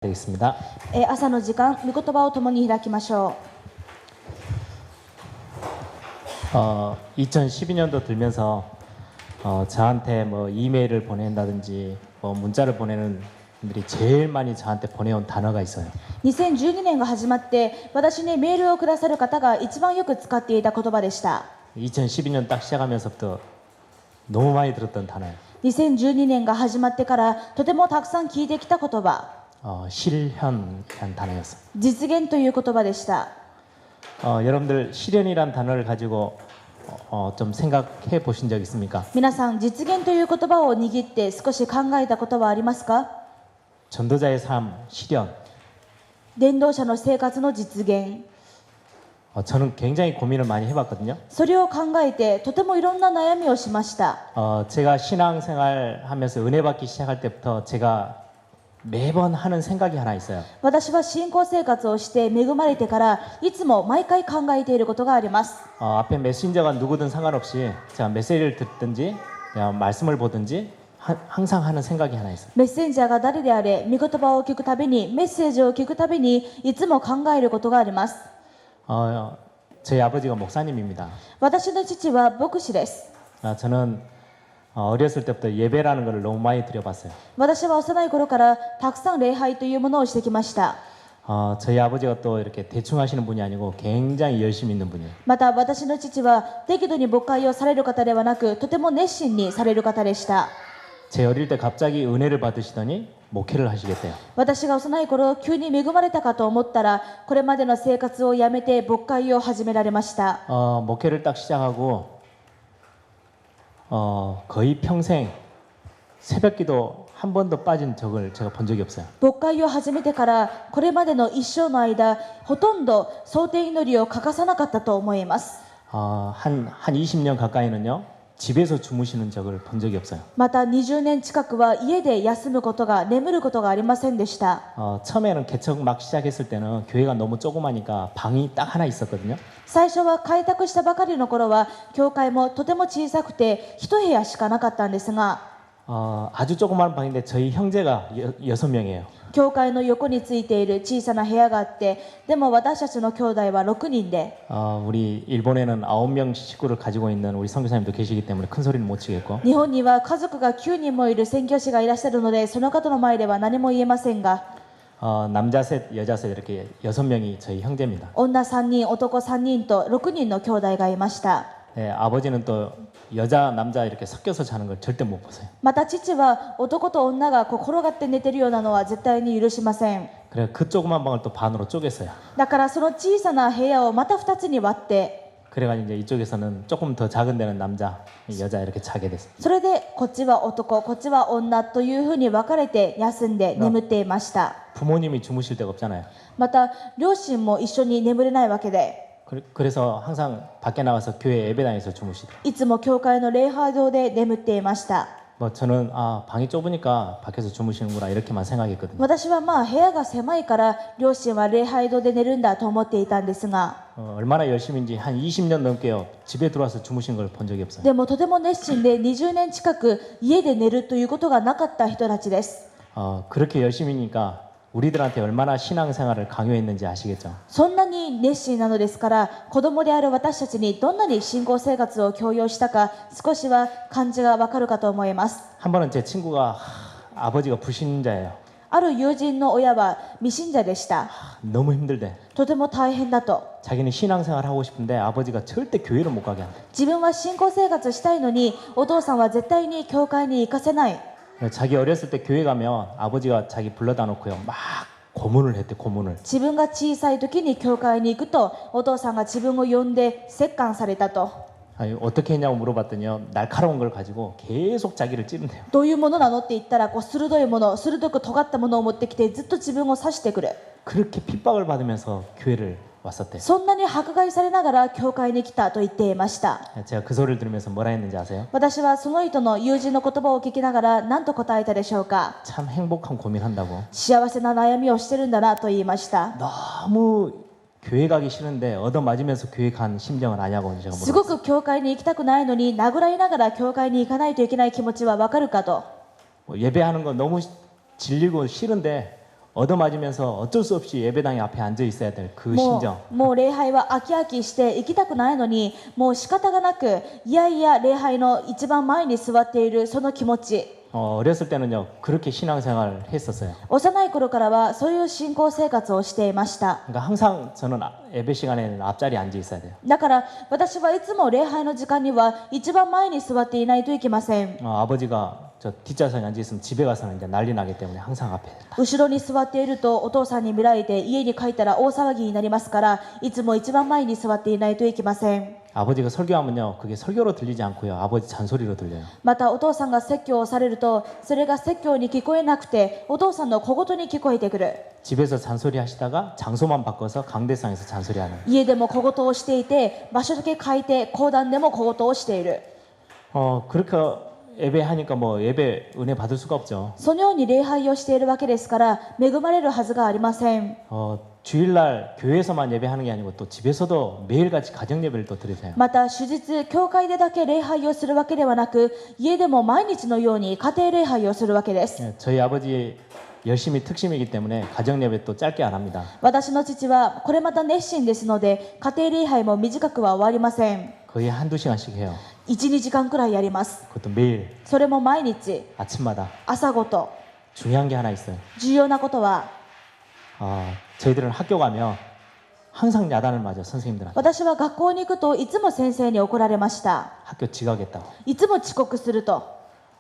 되겠습니다. 朝の時間、御言葉を共に開きましょ 2012년도 들면서 저한테 뭐 이메일을 보낸다든지 뭐 문자를 보내는 분들이 제일 많이 저한테 보내온 단어가 있어요. う。2012年が始まって、私にメールをくださる方が一番よく使っていた言葉でした。 2012년 딱 시작하면서부터 너무 많이 들었던 단어예요. 2012年が始まってから、とてもたくさん聞いてきた言葉、 실현이라는 단어였어요. 実現という言葉でした。 여러분들 실현이란 단어를 가지고 좀 생각해 보신 적 있습니까? 皆さん、実現という言葉を握って少し考えたことはありますか？ 전도자의 삶 실현. 伝道者の生活の実現。 저는 굉장히 고민을 많이 해봤거든요. それを考えて、とてもいろんな悩みをしました。 제가 신앙생활 하면서 은혜 받기 시작할 때부터 제가 매번 하는 생각이 하나 있어요. 私は信仰生活をして恵まれてからいつも毎回考えていることがあります。 앞에 메신저가 누구든 상관없이 제가 메시지를 듣든지 그냥 말씀을 보든지 항상 하는 생각이 하나 있어요. メッセンジャーが誰であれ、御言葉を聞くたびに、メッセージを聞くたびにいつも考えることがあります。 저희 아버지가 목사님입니다. 私の父は牧師です。 저는 어렸을 때부터 예배라는 걸 너무 많이 드려봤어요. 私は幼い頃からたくさん礼拝というものをしてきました。 저희 아버지가 또 이렇게 대충 하시는 분이 아니고 굉장히 열심히 있는 분이에요. また私の父は適度に牧会をされる方ではなく、とても熱心にされる方でした。 제 어릴 때 갑자기 은혜를 받으시더니 목회를 하시겠대요. 私が幼い頃、急に恵まれたかと思ったら、これまでの生活をやめて牧会を始められました。 목회를 딱 시작하고 거의 평생 새벽기도 한 번도 빠진 적을 제가 본 적이 없어요. 牧会を始めてからこれまでの一生の間、ほとんど蒼天祈りを欠かさなかったと思います。 한 20년 가까이는요 집에서 주무시는 적을 본 적이 없어요. また20年近くは家で休むことが、眠ることがありませんでした。 처음에는 개척 막 시작했을 때는 교회가 너무 조그마니까 방이 딱 하나 있었거든요. 最初は開拓したばかりの頃は教会もとても小さくて一部屋しかなかったんですが、 아주 조그마한 방인데 저희 형제가 6명이에요. 教会の横についている小さな部屋があって、でも私たちの兄弟は6人で、 우리 일본에는 9명 식구를 가지고 있는 우리 선교사님도 계시기 때문에 큰 소리는 못 치겠고 日本には家族が9人もいる宣教師がいらっしゃるので、その方の前では何も言えませんが、 남자 셋, 여자 셋 이렇게 6명이 저희 형제입니다. 女3人、男3人と6人の兄弟がいました。 아버지는 또 여자, 남자 이렇게 섞여서 자는 걸 절대 못 보세요. また父は男と女が転がって寝てるようなのは絶対に許しません。 그래 그 조그만 방을 또 반으로 쪼갰어요. だからその小さな部屋をまた2つに割って、 그래가지고 이제 이쪽에서는 조금 더 작은 데는 남자, 여자 이렇게 자게 됐어요. それでこっちは男、こっちは女というふうに分かれて休んで眠っていました。 부모님이 주무실 데가 없잖아요. また両親も一緒に眠れないわけで、 그래서 항상 밖에 나가서 교회 예배당에서 주무시더라고요. いつも教会の礼拝堂で眠っていました。 뭐 저는 방이 좁으니까 밖에서 주무시는구나 이렇게만 생각했거든요. 私は部屋が狭いから両親は礼拝堂で寝るんだと思っていたんですが、 얼마나 열심인지 한 20년 넘게요. 집에 들어와서 주무신 걸 본 적이 없어요. でもとても熱心で20年近く家で寝るということがなかった人たちです。 그렇게 열심이니까 우리들한테 얼마나 신앙생활을 강요했는지 아시겠죠? そんなに熱心なのですから、子供である私たちにどんなに信仰生活を強要したか、少しは感じがわかるかと思います。 한 번은 제 친구가 아버지가 불신자예요. ある友人の親は未信者でした。 너무 힘들대. とても大変だと。 자기는 신앙생활 하고 싶은데 아버지가 절대 교회를 못 가게 한대. 自分は信仰生活したいのに、お父さんは絶対に教会に行かせない。 자기 어렸을 때 교회 가면 아버지가 자기 불러다 놓고요. 막 고문을 했대, 고문을. 自分が小さい時に教会に行くと、お父さんが自分を呼んで折檻されたと。 아니, 어떻게 했냐고 물어봤더니요. 날카로운 걸 가지고 계속 자기를 찌른대요. どういうものなのって言ったら、鋭いもの、鋭く尖ったものを持ってきてずっと自分を刺してくる。 그렇게 핍박을 받으면서 교회를 왔었대요. そんなに迫害されながら教会に来たと言っていました。 제가 그 소리를 들으면서 뭐라 했는지 아세요? 私はその人の友人の言葉を聞きながら何と答えたでしょうか。 참 행복한 고민한다고. 幸せな悩みをしてるんだなと言いました。 너무 교회 가기 싫은데 얻어맞으면서 교회 간 심정은 아냐고 제가 すご 물어봤어요. く教会に行きたくないのに殴られながら教会に行かないといけない気持ちはわかるかと。 예배하는 거 너무 질리고 싫은데 얻어맞으면서 어쩔 수 없이 예배당에 앞에 앉아 있어야 될 그 も 심정. もう礼拝は飽き飽きして行きたくないのに、もう仕方がなくいやいや礼拝の一番前に座っているその気持ち。 어렸을 때는요 그렇게 신앙생활을 했었어요. 幼い頃からはそういう信仰生活をしていました。 그러니까 항상 저는 예배 시간에는 앞자리에 앉아 있어야 돼요. だから私はいつも礼拝の時間には一番前に座っていないといけません。 아버지가 저 뒷좌석에 앉아 있으면 집에 가서는 이제 난리 나기 때문에 항상 앞에. 後ろに座っているとお父さんに見られて家に帰ったら大騒ぎになりますから、いつも一番前に座っていないといけません。 아버지가 설교하면요 그게 설교로 들리지 않고요 아버지 잔소리로 들려요. またお父さんが説教をされると、それが説教に聞こえなくてお父さんの小言に聞こえてくる。 집에서 잔소리 하시다가 장소만 바꿔서 강대상에서 잔소리하는. 家でも小言をしていて、場所だけ変えて講談でも小言をしている。 그렇게 예배하니까 뭐 예배 은혜 받을 수가 없죠. そのように礼拝をしているわけですから恵まれるはずがありません。 주일날 교회에서만 예배하는 게 아니고 또 집에서도 매일같이 가정 예배를 또 드리세요. また手術教会でだけ礼拝をするわけではなく、家でも毎日のように家庭礼拝をするわけです。 저희 아버지 열심히 특심이기 때문에 가정 예배 또 짧게 안 합니다. 私の父はこれまた熱心ですので、家庭礼拝も短くは終わりません。 거의 한두 시간씩 해요. 1、2時間くらいやります。 그것도 매일 それも毎日 아침마다. 朝ごと。 중요한 게 하나 있어요. 重要なことは、 저희들은 학교 가면 항상 야단을 맞아 선생님들한테. 私は学校に行くといつも先生に怒られました。 학교 지각했다고. いつも遅刻すると。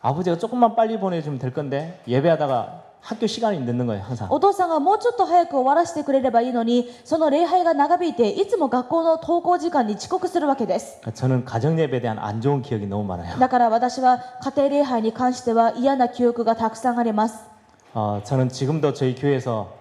아버지가 조금만 빨리 보내주면 될 건데 예배하다가 학교 시간이 늦는 거예요 항상. お父さんがもうちょっと早く終わらせてくれればいいのに、その礼拝が長引いていつも学校の登校時間に遅刻するわけです。 저는 가정 예배에 대한 안 좋은 기억이 너무 많아요. だから私は家庭礼拝に関しては嫌な記憶がたくさんあります。 저는 지금도 저희 교회에서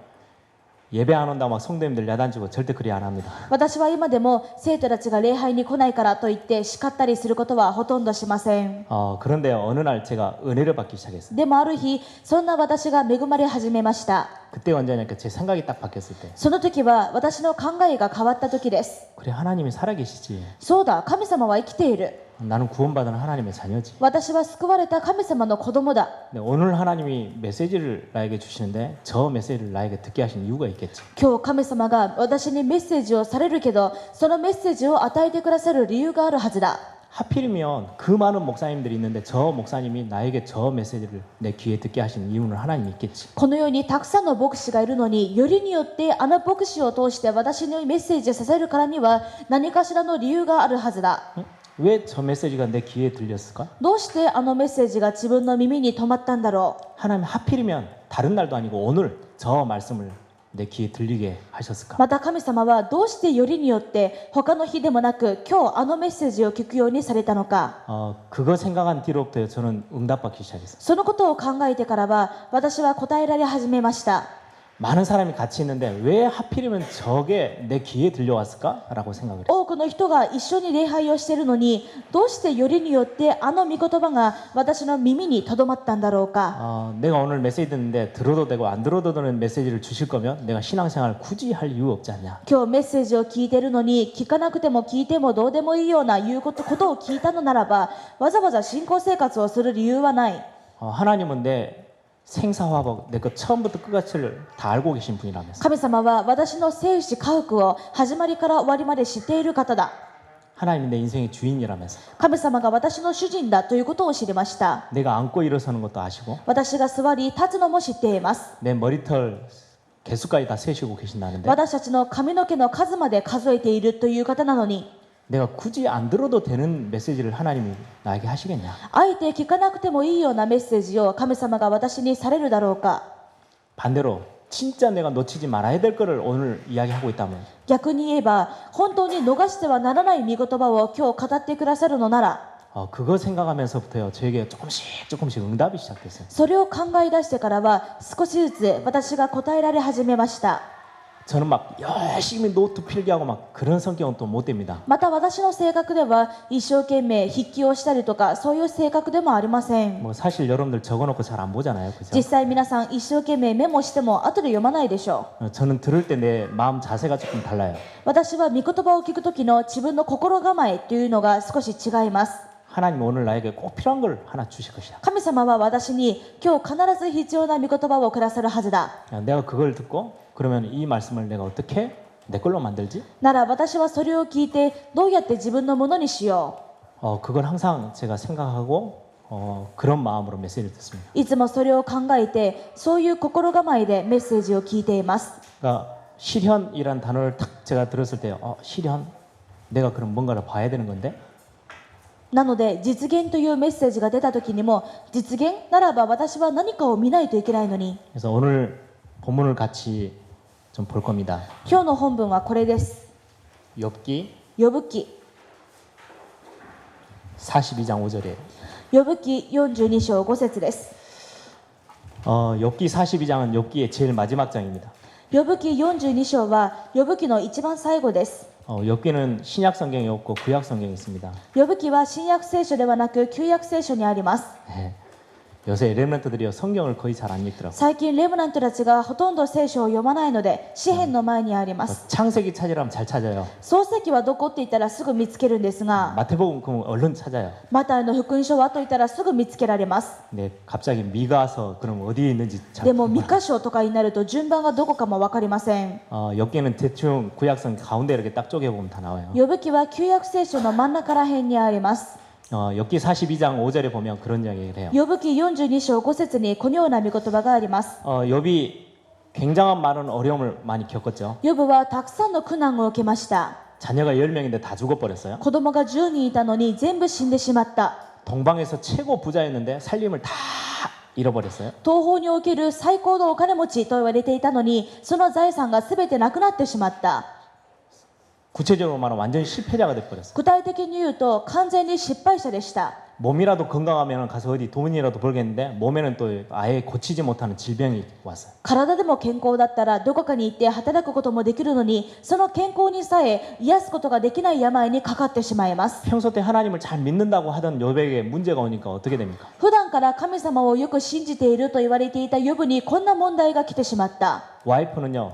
예배 안 온다고 막 성도님들 야단치고 절대 그리 안 합니다. 私は今でも生徒たちが礼拝に来ないからといって叱ったりすることはほとんどしません。 그런데 어느 날 제가 은혜를 받기 시작했어요. でもある日、そんな私が恵まれ始めました。 그때가 언제냐니까 제 생각이 딱 바뀌었을 때. その時は私の考えが変わった時です。 그래 하나님이 살아계시지. そうだ、神様は生きている。 나는 구원받은 하나님의 자녀지. 私は救われた神様の子供だ。 근데 오늘 하나님이 메시지를 나에게 주시는데 저 메시지를 나에게 듣게 하신 이유가 있겠지. 今日神様が私にメッセージをされるけど、そのメッセージを与えてくださる理由があるはずだ。 하필이면 그 많은 목사님들이 있는데 저 목사님이 나에게 저 메시지를 내 귀에 듣게 하신 이유는 하나님이 있겠지. このようにたくさんの牧師がいるのに、よりによってあの牧師を通して私にメッセージをさせるからには何かしらの理由があるはずだ。 왜 저 메시지가 내 귀에 들렸을까? どうしてあのメッセージが自分の耳に止まったんだろう。 하나님 하필이면 다른 날도 아니고 오늘 저 말씀을 내 귀에 들리게 하셨을까? また神様はどうしてよりによって他の日でもなく今日あのメッセージを聞くようにされたのか。 그거 생각한 뒤로부터 저는 응답받기 시작했어요. そのことを考えてからは私は答えられ始めました。 많은 사람이 같이 있는데 왜 하필이면 저게 내 귀에 들려왔을까? 라고 생각을 했어요. 多くの人が一緒に礼拝をしているのに、どうしてよりによってあの御言葉が私の耳にとどまったんだろうか。 내가 오늘 메시지 듣는데 들어도 되고 안 들어도 되는 메시지를 주실 거면 내가 신앙생활 굳이 할 이유 없지 않냐? 今日メッセージを聞いているのに、聞かなくても聞いてもどうでもいいようなことを聞いたのならば、わざわざ信仰生活をする理由はない。 하나님은 내 생사화복 내 것 처음부터 끝까지를 다 알고 계신 분이라면서. 神様は私の生死家福を始まりから終わりまで知っている方だ。 하나님이 내 인생의 주인이라면서. 神様が私の主人だということを知りました。 내가 앉고 일어서는 것도 아시고 私が座り立つのも知っています。 내 머리털 개수까지 다 세시고 계신다는데 私たちの髪の毛の数まで数えているという方なのに、 내가 굳이 안 들어도 되는 메시지를 하나님이 나에게 하시겠냐? あえて聞かなくてもいいようなメッセージを神様が私にされるだろうか。 반대로 진짜 내가 놓치지 말아야 될 거를 오늘 이야기하고 있다면 逆に言えば本当に逃してはならない御言葉を今日語ってくださるのなら、 그거 생각하면서부터요 저에게 조금씩 응답이 시작됐어요. それを考え出してからは少しずつ私が答えられ始めました。 저는 막 열심히 노트 필기하고 막 그런 성격은 또 못 됩니다. また私の性格では一生懸命筆記をしたりとかそういう性格でもありません。 뭐 사실 여러분들 적어놓고 잘 안 보잖아요, 그죠? 実際皆さん一生懸命メモしても後で読まないでしょう。 저는 들을 때 내 마음 자세가 조금 달라요. 私は御言葉を聞く時の自分の心構えというのが少し違います。 하나님 오늘 나에게 꼭 필요한 걸 하나 주실 것이다. 神様は私に今日必ず必要な御言葉をくださるはずだ。 내가 그걸 듣고 그러면 이 말씀을 내가 어떻게 내 걸로 만들지? なら私はそれを聞いてどうやって自分のものにしよ 그걸 항상 제가 생각하고 그런 마음으로 메시지를 듣습니다. う。いつもそれを考えてそういう心構えでメッセージを聞いています。 그러니까 실현이란 단어를 딱 제가 들었을 때 실현? 내가 그럼 뭔가를 봐야 되는 건데? なので実現というメッセージが出た時にも実現ならば私は何かを見ないといけないのに 그래서 오늘 본문을 같이 좀 볼 겁니다. 今日の本文はこれです。 욥기 ヨブ記 42장 5절에 ヨブ記42章5節です。 욥기 42장은 욥기의 제일 마지막 장입니다. ヨブ記42章はヨブ記の一番最後です。 욥기는 신약 성경이 없고 구약 성경이 있습니다. ヨブ記は新約聖書ではなく旧約聖書にあります。 네. 요새 렘넌트들이 성경을 거의 잘 안 읽더라고요. 最近レムナントたちがほとんど聖書を読まないので詩篇の前にあります。 창세기 찾으라면 잘 찾아요. 創世記はどこって言ったらすぐ見つけるんですが 마태복음 그럼 얼른 찾아요. マタイの福音書はと言ったらすぐ見つけられます。 근데 갑자기 미가서 그럼 어디에 있는지 잘 でも三箇所とかになると順番がどこかも分かりません。 욥기는 대충 구약성 가운데 이렇게 딱 쪼개보면 다 나와요. ヨブ記は旧約聖書の真ん中ら辺にあります。 욥기 42장 5절에 보면 그런 이야기를 해요. ヨブ記42章5節にこのような御言葉があります。 욥이 굉장한 많은 어려움을 많이 겪었죠. ヨブはたくさんの苦難を受けました。 자녀가 10명인데 다 죽어버렸어요. 子供が10人いたのに全部死んでしまった。 동방에서 최고 부자였는데 살림을 다 잃어버렸어요. 東方における最高のお金持ちと言われていたのにその財産が全てなくなってしまった。 구체적으로 말하면 완전히 실패자가 돼버렸어요. 具体的に言うと完全に失敗者でした。 몸이라도 건강하면 가서 어디 돈이라도 벌겠는데 몸에는 또 아예 고치지 못하는 질병이 왔어요. 体でも健康だったらどこかに行って働くこともできるのにその健康にさえ癒すことができない病にかかってしまいます。 평소 때 하나님을 잘 믿는다고 하던 욥에게 문제가 오니까 어떻게 됩니까? 普段から神様をよく信じていると言われていたヨブにこんな問題が来てしまった。 와이프는요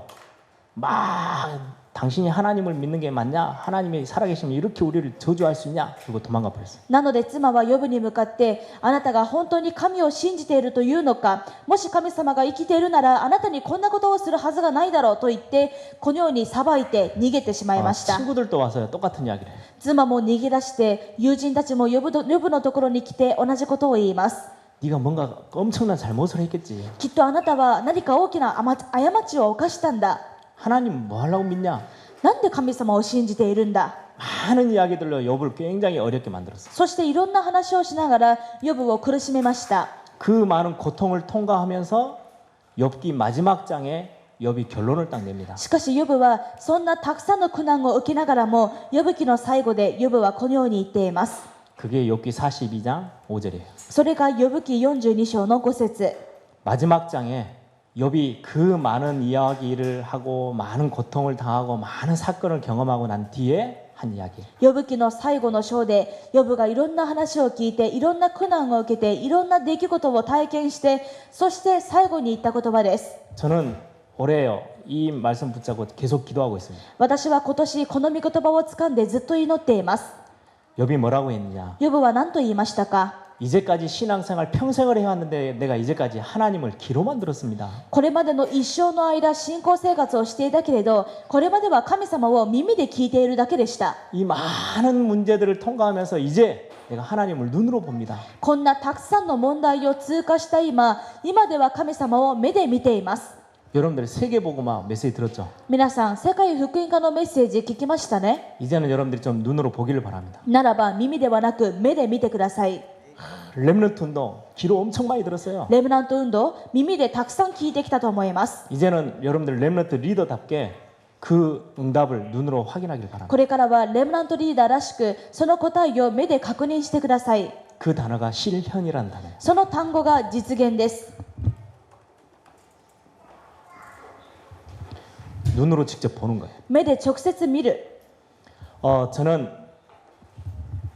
막 당신이 하나님을 믿는 게 맞냐? 하나님이 살아계시면 이렇게 우리를 저주할 수 있냐? 그리고 도망가 버렸어요. なので妻はヨブに向かってあなたが本当に神を信じているというのか、もし神様が生きているならあなたにこんなことをするはずがないだろうと言ってこのように裁いて逃げてしまいました。 친구들도 와서요 똑같은 이야기를 해요. 妻も逃げ出して友人たちもヨブのところに来て同じことを言います。 네가 뭔가 엄청난 잘못을 했겠지. きっとあなたは何か大きな過ちを犯したんだ。 하나님 뭐 하려고 믿냐? なんで神様を信じているんだ。 많은 이야기들로 욥을 굉장히 어렵게 만들었어요. そしていろんな話をしながらヨブを苦しめました。 그 많은 고통을 통과하면서 욥기 마지막 장에 욥이 결론을 딱 냅니다. しかしヨブはそんなたくさんの苦難を受けながらもヨブ記の最後でヨブはこのように言っています。 그게 욥기 42장 5절이에요. それがヨブ記42章の5節。 마지막 장에 욥이 그 많은 이야기를 하고 많은 고통을 당하고 많은 사건을 경험하고 난 뒤에 한 이야기. ヨブ記の最後の章でヨブがいろんな話を聞いていろんな苦難を受けていろんな出来事を体験してそして最後に言った言葉です。 저는 올해요 이 말씀 붙잡고 계속 기도하고 있습니다. 私は今年この御言葉を掴んでずっと祈っています。 욥이 뭐라고 했느냐? ヨブは何と言いましたか。 이제까지 신앙생활 평생을 해왔는데 내가 이제까지 하나님을 기로만 들었습니다. これまでの一生の間信仰生活をしていたけれどこれまでは神様を耳で聞いているだけでした。 이 많은 문제들을 통과하면서 이제 내가 하나님을 눈으로 봅니다. こんなたくさんの問題を通過した今では神様を目で見ています。 여러분들 세계복음화 메시지 들었죠? 皆さん世界福音化のメッセージ聞きましたね。 이제는 여러분들이 좀 눈으로 보기를 바랍니다. ならば耳ではなく目で見てください。 렘넌트 운동 귀로 엄청 많이 들었어요. レムナント運動耳でたくさん聞いてきたと思います。 이제는 여러분들 렘넌트 리더답게 그 응답을 눈으로 확인하길 바랍니다. これからはレムナントリーダーらしくその答えを目で確認してください。 그 단어가 실현이라는 단어예요. その単語が実現です。 눈으로 직접 보는 거예요. 目で直接見る。 저는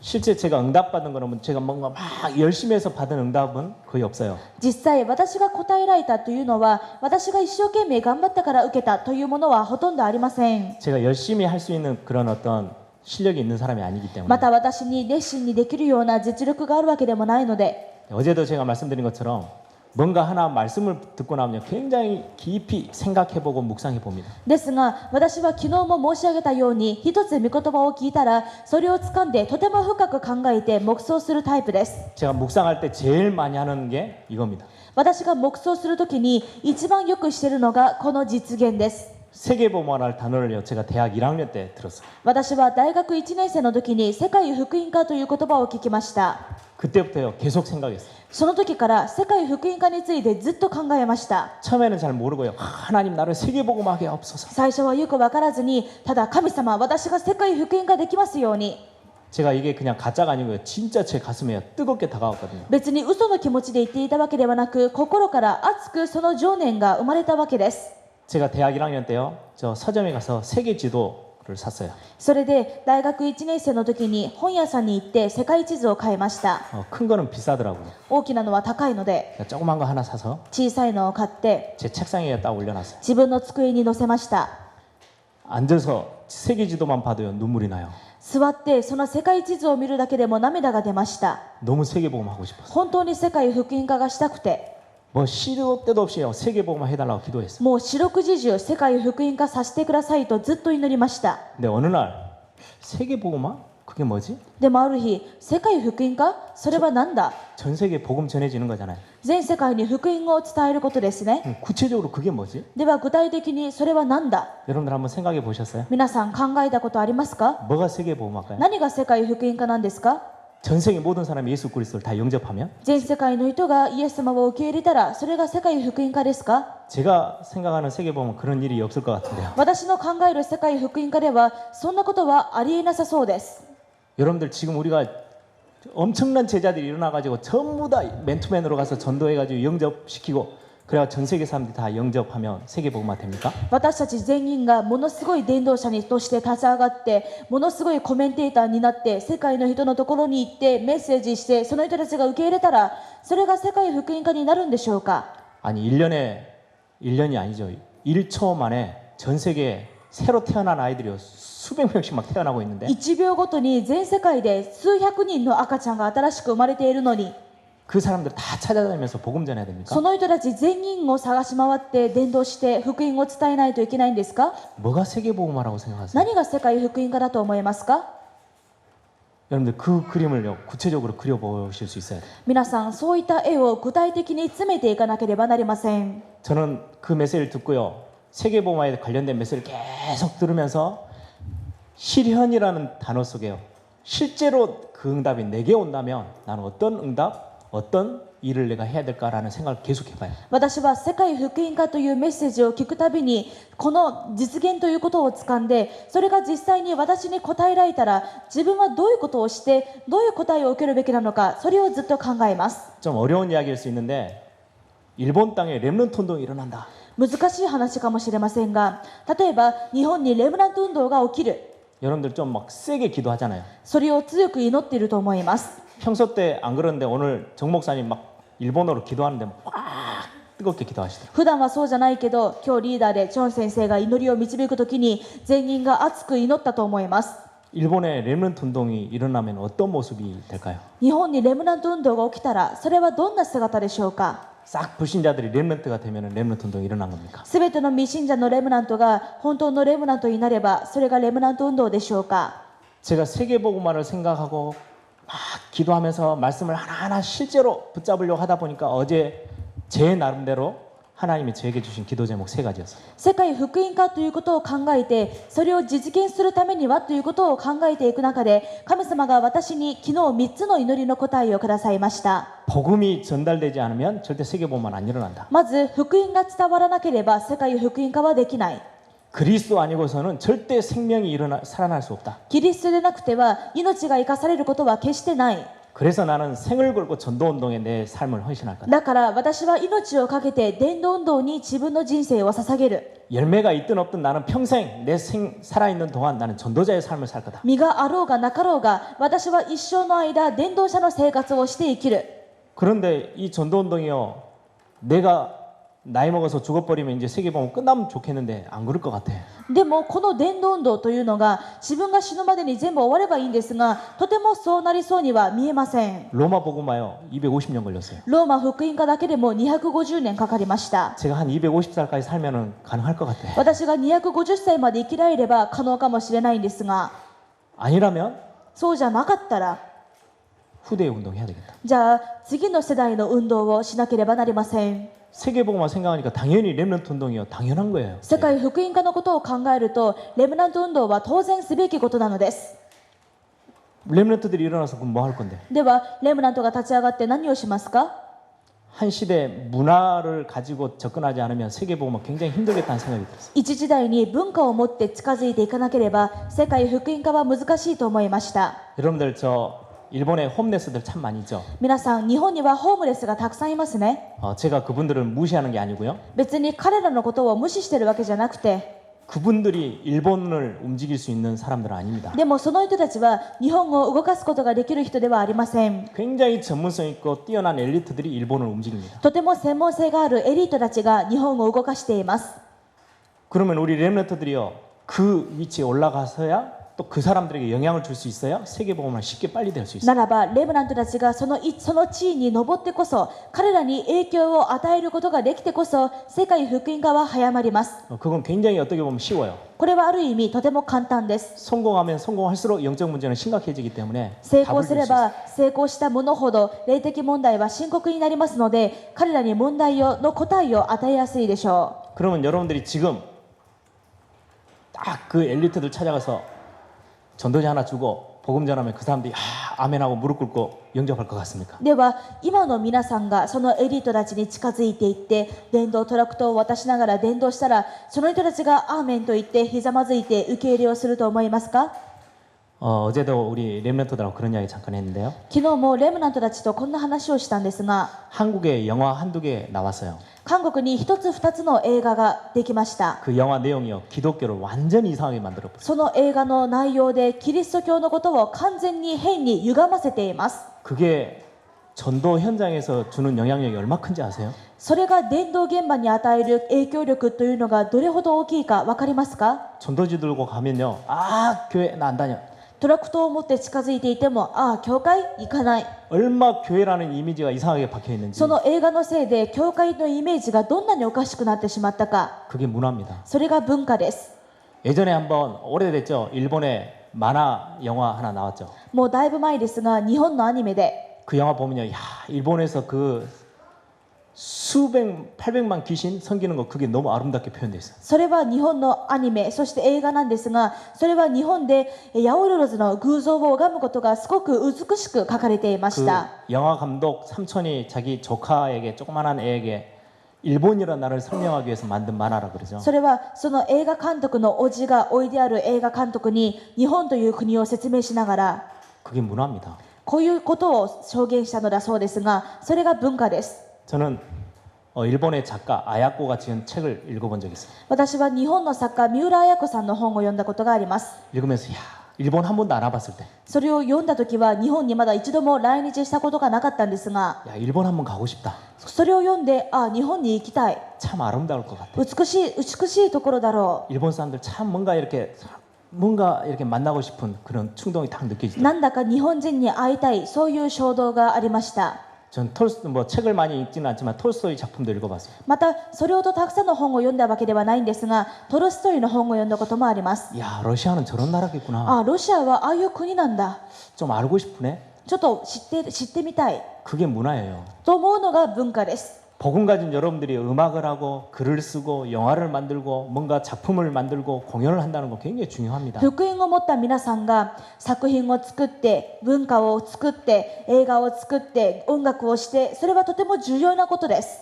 실제 제가 응답받은 거는 제가 뭔가 막 열심히 해서 받은 응답은 거의 없어요. 実際私が答えられたというのは私が一生懸命頑張ったから受けたというものはほとんどありません。 제가 열심히 할 수 있는 그런 어떤 실력이 있는 사람이 아니기 ま 때문에 た私に熱心にできるような実力があるわけでもないので、 어제도 제가 말씀드린 것처럼 뭔가 하나 말씀을 듣고 나면 굉장히 깊이 생각해보고 묵상해봅니다. ですが私は昨日も申し上げたように、一つ御言葉を聞いたらそれを掴んでとても深く考えて黙想するタイプです。 제가 묵상할 때 제일 많이 하는 게 이겁니다. 私が黙想するときに一番よくしているのがこの実現です。 세계보마라는 단어를요 제가 대학 1학년 때 들었어요. 私は大学1年生の時に世界福音化という言葉を聞きました。 그때부터요 계속 생각했어요. その時から世界福音化についてずっと考えました。 처음에는 잘 모르고요. 하나님 나를 세계복음하게 하옵소서. 最初はよく分からずに、ただ神様、私が世界福音化できますように。 제가 이게 그냥 가짜가 아니고요. 진짜 제 가슴에 뜨겁게 다가왔거든요. 別に嘘の気持ちで言っていたわけではなく、心から熱くその情念が生まれたわけです。 제가 대학 1학년 때요. 저 서점에 가서 세계 지도를 샀어요. それで大学1年生の時に本屋さんに行って世界地図を買いました。 큰 거는 비싸더라고요. 大きなのは高いので、 그러니까 조그만 거 하나 사서 小さいのを買って 제 책상에 딱 올려놨어요. 自分の机に載せました。 앉아서 세계 지도만 봐도요 눈물이 나요. 座ってその世界地図を見るだけでも涙が出ました。 너무 세계복음 하고 싶었어요. 本当に世界福音化がしたくて、 뭐 시도 때도 없이 세계복음만 해달라고 기도했어요. もう四六時中世界福音化させてくださいとずっと祈りました。 근데 어느 날 세계복음화? 그게 뭐지? でもある日、世界福音化、それは何だ？ 전 세계 복음 전해지는 거잖아요. 全世界に福音を伝えることですね。 구체적으로 그게 뭐지? では具体的にそれは何だ？ 여러분들 한번 생각해 보셨어요? 皆さん考えたことありますか？ 뭐가 세계복음화일까요? 何が世界福音化なんですか？ 전 세계 모든 사람이 예수 그리스도를 다 영접하면 全世界の人がイエス様を受け入れたら、それが世界福音化ですか？ 제가 생각하는 세계복음은 그런 일이 없을 것 같은데요. 私の考える世界福音化ではそんなことはありえなさそうです。 여러분들 지금 우리가 엄청난 제자들이 일어나가지고 전부 다 맨투맨으로 가서 전도해가지고 영접시키고 그래야 전 세계 사람들이 다 영접하면 세계복음화 됩니까? 私たち全員がものすごい伝道者にとして立ち上がって、ものすごいコメンテーターになって、世界の人のところに行ってメッセージして、その人たちが受け入れたら、それが世界福音化になるんでしょうか？ 아니 1년이 아니죠. 1초 만에 전 세계에 새로 태어난 아이들이 수백 명씩 막 태어나고 있는데 1秒ごとに全世界で数百人の赤ちゃんが新しく生まれているのに、 그 사람들 다 찾아다니면서 복음 전해야 됩니까? その人たち全員を探し回って伝道して福音を伝えないといけないんですか？ 뭐가 세계복음화라고 생각하세요? 何が世界福音化だと思いますか？ 여러분들 그 그림을요 구체적으로 그려보실 수 있어야 돼요. 皆さん、そういった絵を具体的に詰めていかなければなりません。 저는 그 메시지를 듣고요 세계복음화에 관련된 메시지를 계속 들으면서 실현이라는 단어 속에요 실제로 그 응답이 내게 온다면 나는 어떤 응답, 어떤 일을 내가 해야 될까라는 생각을 계속 해봐요. 私は世界福音化というメッセージを聞くたびに、この実現ということを掴んで、それが実際に私に答えられたら、自分はどういうことをしてどういう答えを受けるべきなのか、それをずっと考えます。 좀 어려운 이야기일 수 있는데 일본 땅에 렘넌트 운동이 일어난다. 難しい話かもしれませんが、例えば日本にレムナント運動が起きる、 여러분들 좀 막 세게 기도하잖아요. それを強く祈っていると思います。 평소 때 안 그러는데 오늘 정 목사님 막 일본어로 기도하는데 막 뜨겁게 기도하시더라고요. 普段はそうじゃないけど、今日リーダーでチョン先生が祈りを導くときに全員が熱く祈ったと思います。 일본에 렘넌트 운동이 일어나면 어떤 모습이 될까요? 日本にレムナント運動が起きたら、それはどんな姿でしょうか？ 싹 불신자들이 렘넌트가 되면 렘넌트 운동이 일어난 겁니까? すべての未信者のレムナントが本当のレムナントになれば、それがレムナント運動でしょうか？ 제가 세계복음화를 생각하고 막 기도하면서 말씀을 하나하나 실제로 붙잡으려고 하다 보니까 어제 제 나름대로 하나님이 저에게 주신 기도 제목 3가지였어요. 世界福音化ということを考えて、それを実現するためにはということを考えていく中で、神様が私に昨日3つの祈りの答えをくださいました。 복음이 전달되지 않으면 절대 세계복음화는 안 일어난다. まず福音が伝わらなければ世界福音化はできない。 그리스도 아니고서는 절대 생명이 살아날 수 없다. キリストでなくては命が生かされることは決してない。 그래서 나는 생을 걸고 전도운동에 내 삶을 헌신할 거다. だから私は命をかけて伝道運動に自分の人生を捧げる。 열매가 있든 없든 나는 평생 내 살아있는 동안 나는 전도자의 삶을 살 거다. 実があろうがなかろうが、私は一生の間伝道者の生活をして生きる。 그런데 이 전도운동이요 내가 나이 먹어서 죽어버리면 이제 세계보험 끝나면 좋겠는데 안 그럴 것 같아. でもこの伝道運動というのが自分が死ぬまでに全部終わればいいんですが、とてもそうなりそうには見えません。 로마 복음화요 250년 걸렸어요. ローマ福音化だけでも250年かかりました。 제가 한 250살까지 살면은 가능할 것 같아. 私が250歳まで生きられれば可能かもしれないんですが、 아니라면 そうじゃなかったら、 후대의 운동해야 되겠다. じゃあ次の世代の運動をしなければなりません。 세계복음화 생각하니까 당연히 렘넌트 운동이요. 당연한 거예요. 世界福音化のことを考えると、レムナント運動は当然すべきことなのです。 렘넌트들이 일어나서 그럼 뭐 할 건데? ではレムナントが立ち上がって何をしますか？ 한 시대 문화를 가지고 접근하지 않으면 세계복음화 굉장히 힘들겠다는 생각이 들었어요. 一時代に文化を持って近づいていかなければ世界福音化は難しいと思いました。 여러분들 저 일본에 홈레스들 참 많이 있죠. 皆さん、日本にはホームレスがたくさんいますね。 제가 그분들을 무시하는 게 아니고요. 別に彼らのことを無視してるわけじゃなくて、 그분들이 일본을 움직일 수 있는 사람들은 아닙니다. でもその人たちは日本を動かすことができる人ではありません。 굉장히 전문성 있고 뛰어난 엘리트들이 일본을 움직입니다. とても専門性があるエリートたちが日本を動かしています。 그러면 우리 렘넌트들이요 그 위치에 올라가서야 또 그 사람들에게 영향을 줄 수 있어야 세계복음화 쉽게 빨리 될 수 있어요. ならばレムナントたちがその地位に上ってこそ、彼らに影響を与えることができてこそ世界福音化は早まります。 그건 굉장히 어떻게 보면 쉬워요. これはある意味とても簡単です。 성공하면 성공할수록 영적 문제는 심각해지기 때문에 成 답을 功す 줄 れ 수 있어요. ば成功したものほど霊的問題は深刻になりますので、彼らに問題の答えを与えやすいでしょ 그러면 여러분들이 지금 딱 그 엘리트들 찾아가서 전도지 하나 주고 복음 전하면 그 사람들이 아멘하고 무릎 꿇고 영접할 것 같습니까? う。では今の皆さんがそのエリートたちに近づいていって伝道トラクトを渡しながら伝道したら、その人たちがアーメンと言ってひざまずいて受け入れをすると思いますか？ 어제도 우리 렘넌트들하고 그런 이야기 잠깐 했는데요. 昨日もレムナントたちとこんな話をしたんですが、 한국에 영화 한두 개 나왔어요. 韓国に一つ二つの映画ができました。 그 영화 내용이요 기독교를 완전히 이상하게 만들어버렸어요. その映画の内容でキリスト教のことを完全に変に歪ませています。 그게 전도 현장에서 주는 영향력이 얼마 큰지 아세요? それが伝道現場に与える影響力というのがどれほど大きいか分かりますか？ 전도지 들고 가면요 교회 나 안 다녀. トラクトを持って近づいていても、教会行かない。 얼마 교회라는 이미지가 이상하게 박혀 있는지 その映画のせいで教会のイメージがどんなにおかしくなってしまったか。 그게 문화입니다. それが文化です。 예전에 한번 오래됐죠. 일본에 만화 영화 하나 나왔죠. もうだいぶ前ですが、日本のアニメで 그 영화 보면요, 일본에서 그 수백, 800만 귀신 섬기는 거 그게 너무 아름답게 표현돼 있어요. それは日本のアニメ、そして映画なんですが、それは日本で八百万の偶像を拝むことがすごく美しく書かれていまし 그 た。 영화 감독 삼촌이 자기 조카에게 조그만한 애에게 일본이라는 나라를 설명하기 위해서 만든 만화라 그러죠. それはその映画監督の叔父がおいである映画監督に日本という国を説明しながら 그게 문화입니다. こういうことを証言したのだそうですが、それが文化です。 저는 일본의 작가 아야코가 지은 책을 읽어본 적이 있어요. 私は日本の作家三浦綾子さんの本を読んだことがあります。 읽으면서 일본 한 번도 안 와봤을 때, それを読んだ時は日本にまだ一度も来日したことがなかったんですが、 일본 한번 가고 싶다. それを読んで、日本に行きたい。 참 아름다울 것 같아. 美しいところだろ 일본 사람들 참 뭔가 이렇게 만나고 싶은 그런 충동이 딱 う。 느껴지더라고요. なんだか日本人に会いたい、そういう衝動がありました。 전 책을 많이 읽지는 않지만 톨스토이 작품도 읽어봤어요. またそれほどたくさんの本を読んだわけではないんですが、トルストイの本を読んだこともあります。 러시아는 저런 나라겠구나. ロシアはああいう国なんだ。 좀 알고 싶으네. ちょっと知ってみたい 그게 문화예요. と思うのが文化です。 복음 가진 여러분들이 음악을 하고 글을 쓰고 영화를 만들고 뭔가 작품을 만들고 공연을 한다는 거 굉장히 중요합니다. 福音を持った皆さんが作品を作って文化を作って映画を作って音楽をして、それはとても重要なことです。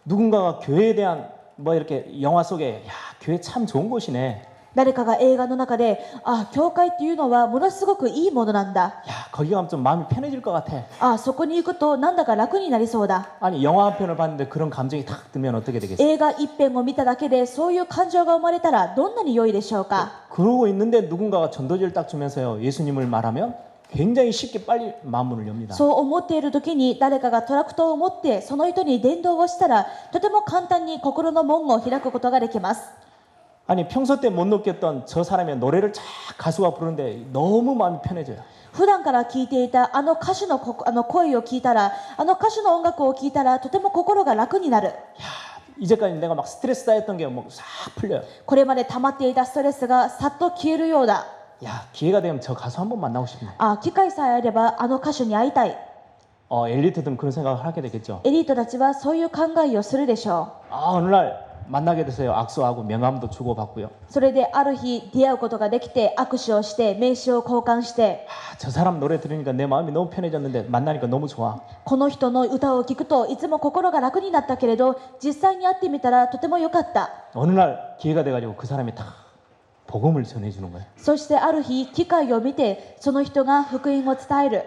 누군가가 교회에 대한 이렇게 영화 속에 교회 참 좋은 곳이네. 誰かが映画の中で、教会っていうのはものすごくいいものなんだ。 거기 가면 좀 마음이 편해질 것 같아. そこに行くとなんだか楽になりそうだ。 아니 영화 한 편을 봤는데 그런 감정이 탁 들면 어떻게 되겠어요? 映画一編を見ただけでそういう感情が生まれたらどんなに良いでしょうか。 그러고 있는데 누군가가 전도지를 딱 주면서요 예수님을 말하면 굉장히 쉽게 빨리 마음문을 엽니다. そう思っている時に誰かがトラクトを持ってその人に伝道をしたらとても簡単に心の門を開くことができます。 아니 평소 때 못 느꼈던 저 사람의 노래를 쫙 가수가 부르는데 너무 마음이 편해져요. 普段から聴いていたあの歌手の声を聞いたらあの歌手の音楽を聴いたらとても心が楽になる。 야, 이제까지 내가 막 스트레스 쌓였던 게 뭐 싹 풀려요. これまで溜まっていたストレスがさっと消えるようだ。 야, 기회가 되면 저 가수 한번 만나고 싶네. 機会さえあればあの歌手に会いたい。 엘리트들은 그런 생각을 하게 되겠죠. エリートたちはそういう考えをするでしょ 어느 날 만나게 돼서요. 악수하고 명함도 주고받고요. う。それである日出会うことができて握手をして名刺を交換して 저 사람 노래 들으니까 내 마음이 너무 편해졌는데 만나니까 너무 좋아. この人の歌を聴くといつも心が楽になったけれど実際に会ってみたらとても良かった。 어느 날 기회가 돼가지고 그 사람이 다 복음을 전해주는 거예요. そしてある日機会を見てその人が福音を伝える。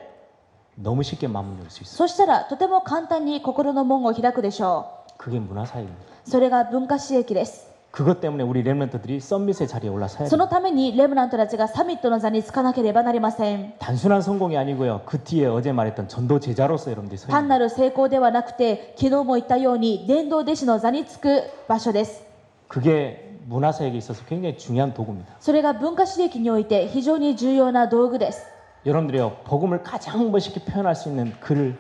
너무 쉽게 마음을 열 수 있어요. そしたらとても簡単に心の門を開くでしょ 그게 문화사회입니다. う。それが文化刺激です。 그것 때문에 우리 렘넌트들이 썸밋의 자리에 올라서야 そ 돼요. のためにレムナントたちがサミットの座につかなければなりません。 단순한 성공이 아니고요. 그 뒤에 어제 말했던 전도 제자로서 여러분들이 서 単 있는 なる成功ではなくて昨日も言ったように伝道弟子の座につく場所です。 그게 문화사회에 있어서 굉장히 중요한 도구입니다. それが文化刺激において非常に重要な道具です。 여러분들이요. 복음을 가장 멋있게 표현할 수 있는 글,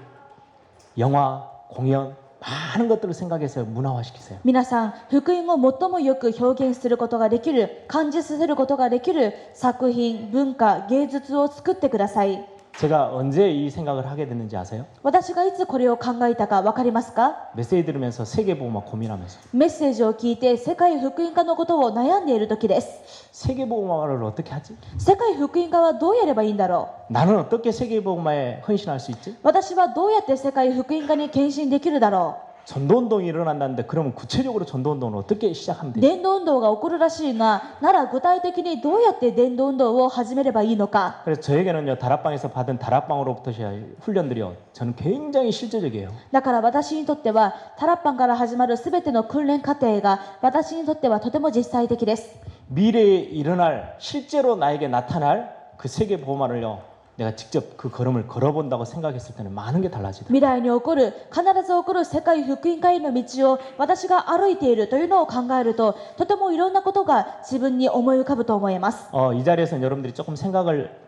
영화, 공연 많은 것들을 생각해서 문화화시키세요. 皆さん福音を最もよく表現することができる感じさせることができる作品文化芸術を作ってください。 제가 언제 이 생각을 하게 됐는지 아세요? 私がいつこれを考えたか分かりますか？ 메시지 들으면서 세계복음화 고민하면서 メッセージを聞いて世界福音化のことを悩んでいる時です。 세계복음화를 어떻게 하지? 世界福音化はどうやればいいんだろ 나는 어떻게 세계복음화에 헌신할 수 있지? う。私はどうやって世界福音化に献身できるだろ 전도운동이 일어난다는데 그러면 구체적으로 전도운동을 어떻게 시작하면 う。 되지? 伝道運動が起こるらしいが、なら具体的にどうやって伝道運動を始めればいいのか。 그래서 저에게는요 다락방에서 받은 다락방으로부터의 훈련들이요 저는 굉장히 실제적이에요. だから私にとってはタラッパンから始まるすべての訓練過程が私にとってはとても実際的です。 미래에 일어날 실제로 나에게 나타날 그 세계복음화를요 내가 직접 그 걸음을 걸어본다고 생각했을 때는 많은 게 달라지더라고요. 未来に起こる必ず起こる世界福音化への道を私が歩いているというのを考えるととてもいろんなことが自分に思い浮かぶと思います。 이 자리에서는 여러분들이 조금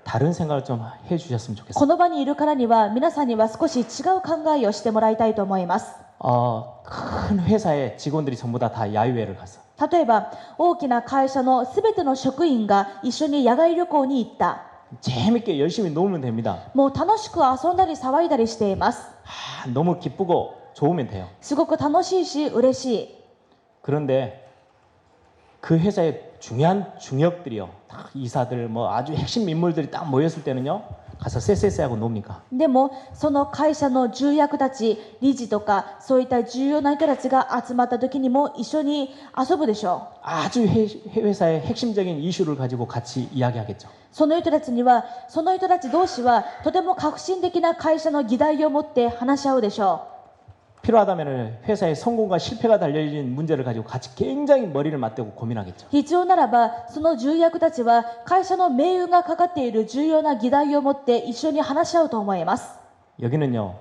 다른 생각을 좀 해주셨으면 좋겠어요. この場にいるからには皆さんには少し違う考えをしてもらいたいと思います。 큰 회사에 직원들이 전부 다 야유회를 가서 例えば大きな会社のすべての職員が一緒に野外旅行に行った。 재밌게 열심히 놀면 됩니다. もう楽しく遊んだり騒いだりしています。 너무 기쁘고 좋으면 돼요. すごく楽しいし嬉しい。 그런데 그 회사의 중요한 중역들이요, 딱 이사들 뭐 아주 핵심 인물들이 딱 모였을 때는요, 가서 쎄쎄쎄하고 놉니까? でもその会社の重役たち理事とかそういった重要な人たちが集まった時にも一緒に遊ぶでしょ 아주 회사의 핵심적인 이슈를 가지고 같이 이야기하겠죠. う。その人たちにはその人たち同士はとても革新的な会社の議題を持って話し合うでしょ 필요하다면 회사의 성공과 실패가 달려있는 문제를 가지고 같이 굉장히 머리를 맞대고 고민하겠죠. う。必要ならばその重役たちは会社の命運がかかっている重要な議題を持って一緒に話し合うと思います。 여기는요,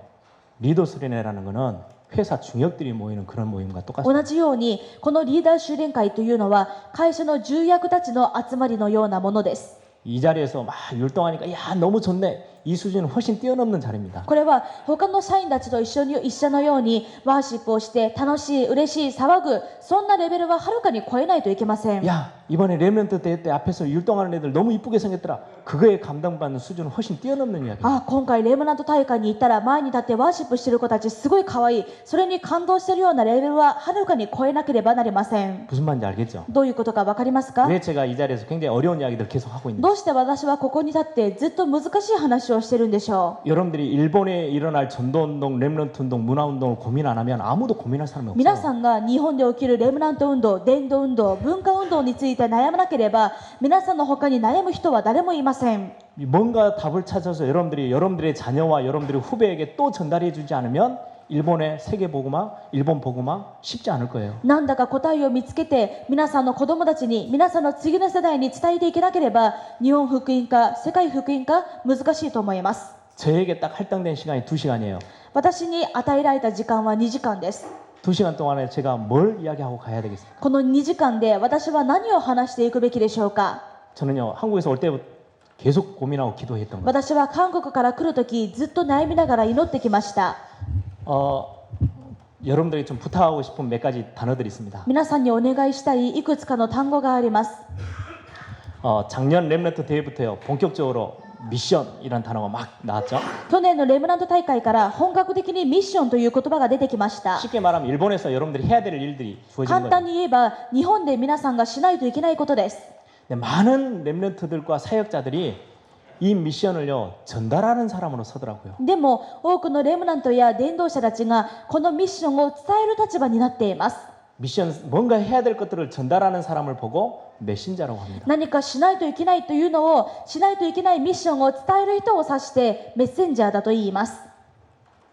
리더 수련회라는 거는 회사 중역들이 모이는 그런 모임과 同 똑같습니다. じようにこのリーダー修練会というのは会社の重役たちの集まりのようなものです。 이 자리에서 막 율동하니까 야 너무 좋네. 이 수준은 훨씬 뛰어넘는 자리입니다. これは他の社員たちと一緒のようにワーシップをして楽しい嬉しい騒ぐそんなレベルははるかに超えないといけません。 야 이번에 렘넌트 대회 때 앞에서 율동하는 애들 너무 이쁘게 생겼더라. 그거에 감당받는 수준은 훨씬 뛰어넘는 이야기입니다. あ、今回レムナント大会に行ったら前に立ってワーシップしてる子たちすごい可愛い。それに感動してるようなレベルははるかに超えなければなりません。 무슨 말인지 알겠죠? どういうことかわかりますか？ 왜 제가 이 자리에서 굉장히 어려운 이야기들을 계속 하고 있는지. どうして私はここに立ってずっと難しい話をしてるんでしょう。 여러분들이 일본에 일어날 전도운동, 렘넌트 운동, 문화운동을 고민 안 하면 아무도 고민할 사람이 皆 없어요. さんが日本で起きるレムナント運動、伝道運動、文化運動について悩まなければ皆さんの他に悩む人は誰もいません。 뭔가 답을 찾아서 여러분들의 자녀와 여러분들의 후배에게 또 전달해 주지 않으면 일본의 세계 복음화, 일본 복음화 쉽지 않을 거예요. なんだか答えを見つけて皆さんの子供たちに皆さんの次の世代に伝えていけなければ日本福音化世界福音化難しいと思います。 저에게 딱 할당된 시간이 2시간이에요. 私に与えられた時間は2時間です。 2시간 동안에 제가 뭘 이야기하고 가야 되겠습니까? この2時間で私は何を話していくべきでしょうか。 저는요 한국에서 올 때부터 계속 고민하고 기도했던 거예요. 私は韓国から来るときずっと悩みながら祈ってきました。 여러분들이 좀 부탁하고 싶은 몇 가지 단어들이 있습니다. 皆さんにお願いしたいいくつかの単語があります。 작년 렘넌트 대회부터요 본격적으로 미션이라는 단어가 막 나왔죠. 去年のレムナント大会から本格的にミッションという言葉が出てきました。 쉽게 말하면 일본에서 여러분들이 해야 될 일들이 주어지는 簡 거예요. 単に言えば日本で皆さんがしないといけないことです。 근데 많은 렘넌트들과 사역자들이 이 미션을요 전달하는 사람으로 서더라고요. でも多くのレムナントや伝道者たちがこのミッションを伝える立場になっています。 미션 뭔가 해야 될 것들을 전달하는 사람을 보고 메신저라고 합니다. 何かしないといけないというのをしないといけないミッションを伝える人を指してメッセンジャーだと言います。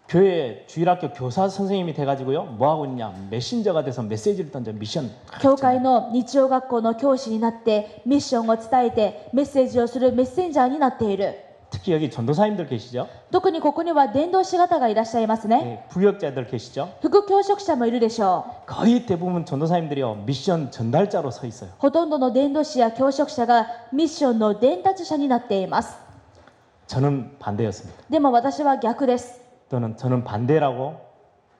교회 주일학교 교사 선생님이 돼가지고요 뭐 하고 있냐 메신저가 돼서 메시지를 던져 미션. 教会の日曜学校の教師になってミッションを伝えてメッセージをするメッセンジャーになっている。 특히 여기 전도사님들 계시죠? 特にここには伝道師方がいらっしゃいますね。 부역자들 계시죠? 副教職者もいるでしょう。 거의 대부분 전도사님들이요 미션 전달자로 서 있어요. ほとんどの伝道師や教職者がミッションの伝達者になっています。 저는 반대였습니다. でも私は逆です。 저는 반대라고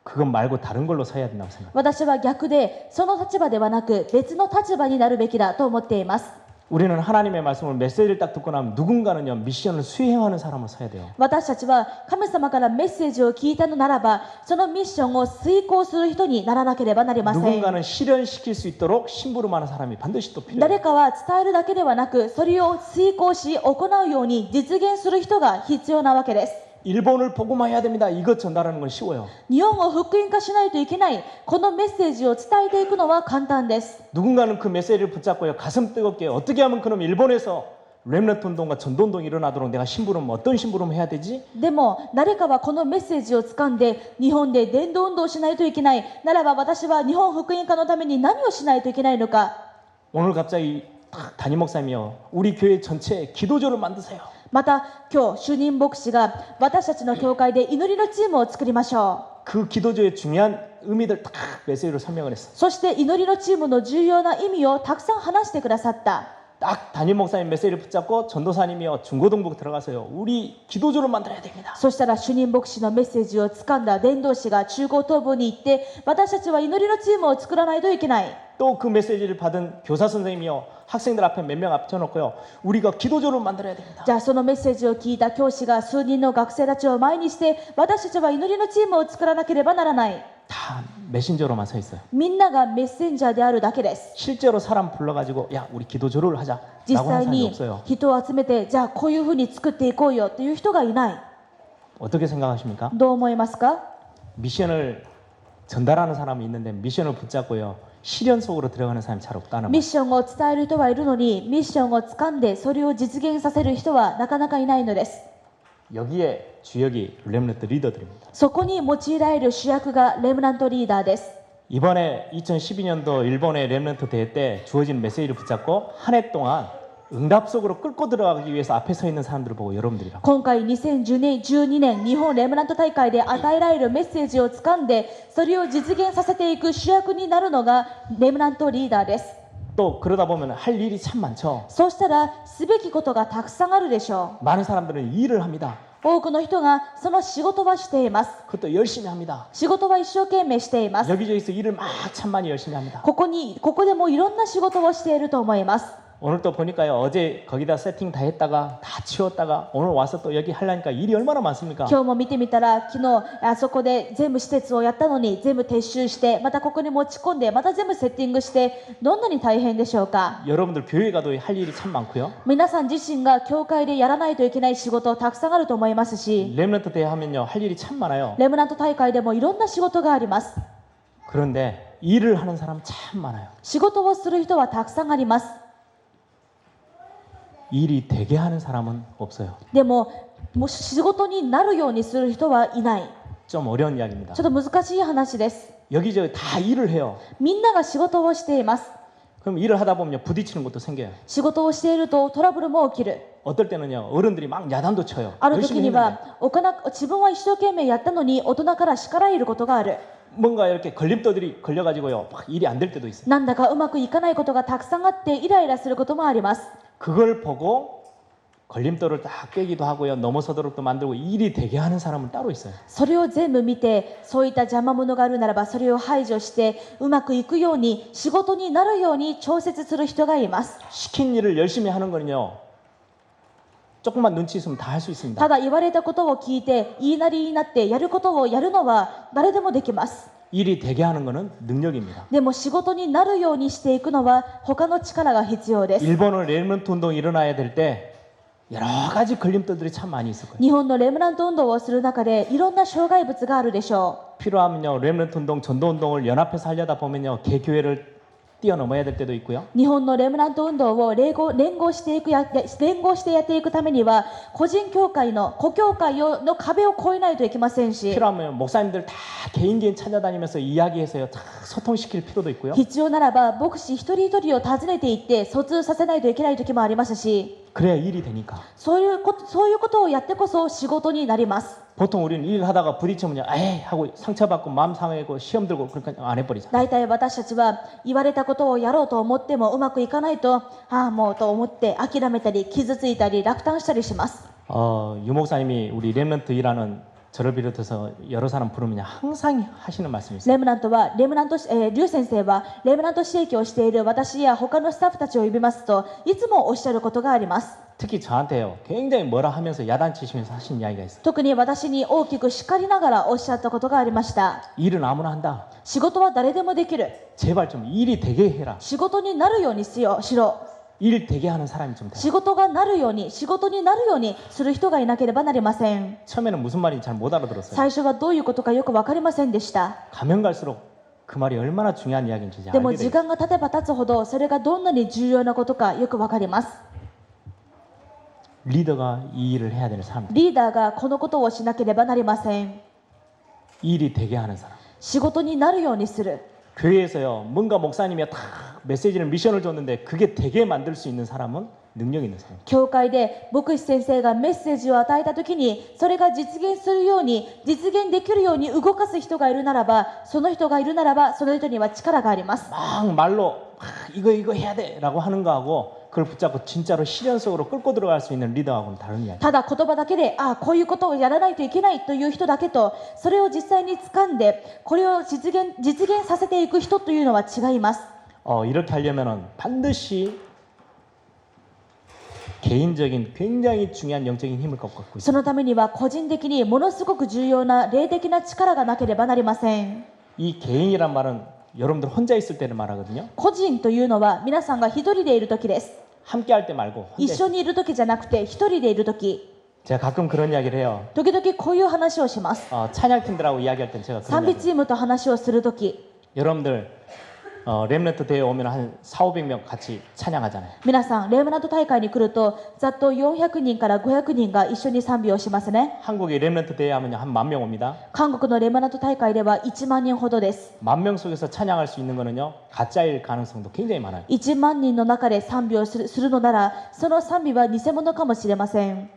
그것 말고 다른 걸로 서야 된다고 생각합니다. 私は逆でその立場ではなく別の立場になるべきだと思っています。 우리는 하나님의 말씀을 메시지를 딱 듣고 나면 누군가는요 미션을 수행하는 사람을 서야 돼요. 私たちは神様からメッセージを聞いたのならばそのミッションを遂行する人にならなければなりません。 누군가는 실현시킬 수 있도록 심부름하는 사람이 반드시 또 필요해요. 誰かは伝えるだけではなくそれを遂行し行うように実現する人が必要なわけです。 일본을 복음화해야 됩니다. 이것 전달하는 건 쉬워요. 日本を福音化しないといけないこのメッセージを伝えていくのは簡単です。 누군가는 그 메시지를 붙잡고요 가슴 뜨겁게 어떻게 하면 그럼 일본에서 렘넌트 운동과 전도운동이 일어나도록 내가 심부름 어떤 심부름 해야 되지? でも誰かはこのメッセージを掴んで日本で伝道運動をしないといけないならば私は日本福音化のために何をしないといけないのか。 오늘 갑자기 담임 목사님이요 우리 교회 전체에 기도조를 만드세요. また今日主任牧師が私たちの教会で祈りのチームを作りましょう。 그 기도조의 중요한 의미들 딱 메시지로 설명을 했어. そして祈りのチームの重要な意味をたくさん話してくださった。 딱 담임 목사님 메시지를 붙잡고 전도사님이요 중고등부 들어가서요 우리 기도조를 만들어야 됩니다. そしたら主任牧師のメッセージを掴んだ伝道師が中高等部に行って私たちは祈りのチームを作らないといけない。 또 그 메시지를 받은 교사 선생님이요 학생들 앞에 몇 명 앞쳐놓고요 우리가 기도조를 만들어야 됩니다. じゃあそのメッセージを聞いた教師が数人の学生たちを前にして私たちは祈りのチームを作らなければならない。 다 메신저로만 서 있어요. みんながメッセンジャーであるだけです。 실제로 사람 불러가지고 야 우리 기도조를 하자라고 実 하는 際 사람이 に 없어요. 人を集めてじゃあこういうふうに作っていこうよという人がいない。 어떻게 생각하십니까? どう思いますか。 미션을 전달하는 사람이 있는데 미션을 붙잡고요 실현 속으로 들어가는 사람이 잘 없다는 ミッ 말. ションを伝える人はいるのにミッションを掴んでそれを実現させる人はなかなかいないのです。 여기에 주역이 렘넌트 리더들입니다. そこに用いられる主役がレムナントリーダーです。 이번에 2012년도 일본의 렘넌트 대회 때 주어진 메시지를 붙잡고 한 해 동안 응답 속으로 끌고 들어가기 위해서 앞에 서 있는 사람들을 보고 여러분들이라고. 今回2012年日本レムナント大会で与えられるメッセージを掴んでそれを実現させていく主役になるのがレムナントリーダーです。 또 그러다 보면 할 일이 참 많죠. そうしたらすべきことがたくさんあるでしょ 많은 사람들은 일을 합니다. う。多くの人がその仕事はしています。 그것도 열심히 합니다. 仕事は一生懸命しています。 여기저기서 일을 막 참 많이 열심히 합니다. ここでもいろんな仕事をしていると思います。 오늘 또 보니까요 어제 거기다 세팅 다 했다가 다 치웠다가 오늘 와서 또 여기 하려니까 일이 얼마나 많습니까? 今日も見てみたら昨日あそこで全部施設をやったのに全部撤収してまたここに持ち込んでまた全部セッティングしてどんなに大変でしょうか。 여러분들 교회 가도 할 일이 참 많고요. 皆さん自身が教会でやらないといけない仕事たくさんあると思いますし 렘넌트 대회 하면요 할 일이 참 많아요. レムナント大会でもいろんな仕事があります。 그런데 일을 하는 사람 참 많아요. 仕事をする人はたくさんあります。 일이 되게 하는 사람은 없어요. でももし仕事になるようにする人はいない。좀 어려운 이야기입니다. ちょっと難しい話です。 여기저기 다 일을 해요. みんなが仕事をしています。 그럼 일을 하다 보면 부딪히는 것도 생겨요. 仕事をしているとトラブルも起きる。 어떨 때는요, 어른들이 막 야단도 쳐요. ある時 열심히 に 했는데 は自分は一生懸命やったのに大人から叱られることがある。 뭔가 이렇게 걸림돌들이 걸려가지고요, 막 일이 안 될 때도 있어요. なんだかうまくいかないことがたくさんあってイライラすることもあります。 그걸 보고 걸림돌을 딱 깨기도 하고요, 넘어서도록도 만들고 일이 되게 하는 사람은 따로 있어요. それを全部見て、そういった邪魔者があるならばそれを排除してうまくいくように仕事になるように調節する人がいます。 시킨 일을 열심히 하는 거는요, 조금만 눈치 있으면 다 할 수 있습니다. ただ言われたことを聞いて言いなりになってやることをやるのは誰でもできます。 일이 되게 하는 거는 능력입니다. でも仕事になるようにしていくのは他の力が必要です。 일본은 레몬트 운동이 일어나야 될 때 여러 가지 걸림돌들이 참 많이 있을 거예요. 日本のレムナント運動をする中でいろんな障害物があるでしょ 필요하면요, 레몬트 운동, 전도 운동을 연합해서 하려다 보면요, 개교회를 뛰어넘어야 될 때도 있고요. う。日本のレムナント運動を連合してやっていくためには個人教会の故教会の壁を越えないといけませんし、 필요하면 목사님들 다 개인 찾아다니면서 이야기해서요, 다 소통시킬 필요도 있고요. 必要ならば牧師一人一人を訪ねていって疎通させないといけない時もありますし、 그래야 일이 되니까. そういうことをやってこそ仕事になります。 보통 우리는 일을 하다가 부딪히면요, 에이 하고 상처받고 마음 상하고 시험 들고 그러니까 안 해버리잖아요. 大体私たちは言われたことをやろうと思ってもうまくいかないと、もうと思って諦めたり傷ついたり落胆したりします。 유 목사님이 우리 렘넌트 일하는 저를 비롯해서 여러 사람 부르면 항상 하시는 말씀이 있어요. リュウ先生はレムナント刺激をしている私や他のスタッフたちを呼びますといつもおっしゃることがあります。 특히 저한테요, 굉장히 뭐라 하면서 야단치시면서 하신 이야기가 있어요. 特に私に大きく叱りながらおっしゃったことがありました。 일은 아무나 한다. 仕事は誰でもできる。 제발 좀 일이 되게 해라. 仕事になるようにしろ。 일 되게 하는 사람이 좀 돼. 仕事になるようにする人がいなければなりません。 처음에는 무슨 말인지 잘 못 알아들었어요. 最初はどういうことかよく分かりませんでした。 가면 갈수록 그 말이 얼마나 중요한 이야기인지 でも 알게 時 돼요. 間が経てば経つほどそれがどんなに重要なことかよく分かります。 리더가 이 일을 해야 되는 사람, リーダーがこのことをしなければなりません。 일이 되게 하는 사람. 仕事になるようにする。 교회에서요, 뭔가 목사님이 다 메시지를 미션을 줬는데 그게 되게 만들 수 있는 사람은 능력 있는 사람. 教会で牧師先生がメッセージを与えたときにそれが実現できるように動かす人がいるならばその人には力があります。 막 말로 이거 해야 돼라고 하는 거하고 그걸 붙잡고 진짜로 실현 속으로 끌고 들어갈 수 있는 리더하고는 다른 이야기. ただ言葉だけでこういうことをやらないといけないという人だけとそれを実際に掴んでこれを実現させていく人というのは違います。 이렇게 하려면은 반드시 개인적인 굉장히 중요한 영적인 힘을 갖고 있어요. そのためには個人的にものすごく重要な霊的な力がなければなりません。 이 개인이란 말은 여러분들 혼자 있을 때를 말하거든요. 個人というのは皆さんが一人でいる時です。 함께 할 때 말고 一 혼자 緒にいる時じゃなくて一人でいる時。 제가 가끔 그런 이야기를 해요. 時々こういう話をします。 찬양팀들하고 이야기할 땐 제가 賛 그런 美 이야기. チームと話をする時 여러분들 렘넌트 대회 오면 한 4,500명 같이 찬양하잖아요. 皆さんレムナント大会に来るとざっと400人から500人が一緒に賛美をしますね。 한국의 렘넌트 대회 하면 한 10,000명 옵니다. 韓国のレムナント大会では1万人ほどです。 10,000명 속에서 찬양할 수 있는 거는요, 가짜일 가능성도 굉장히 많아요. 1万人の中で賛美をするのならその賛美は偽物かもしれません。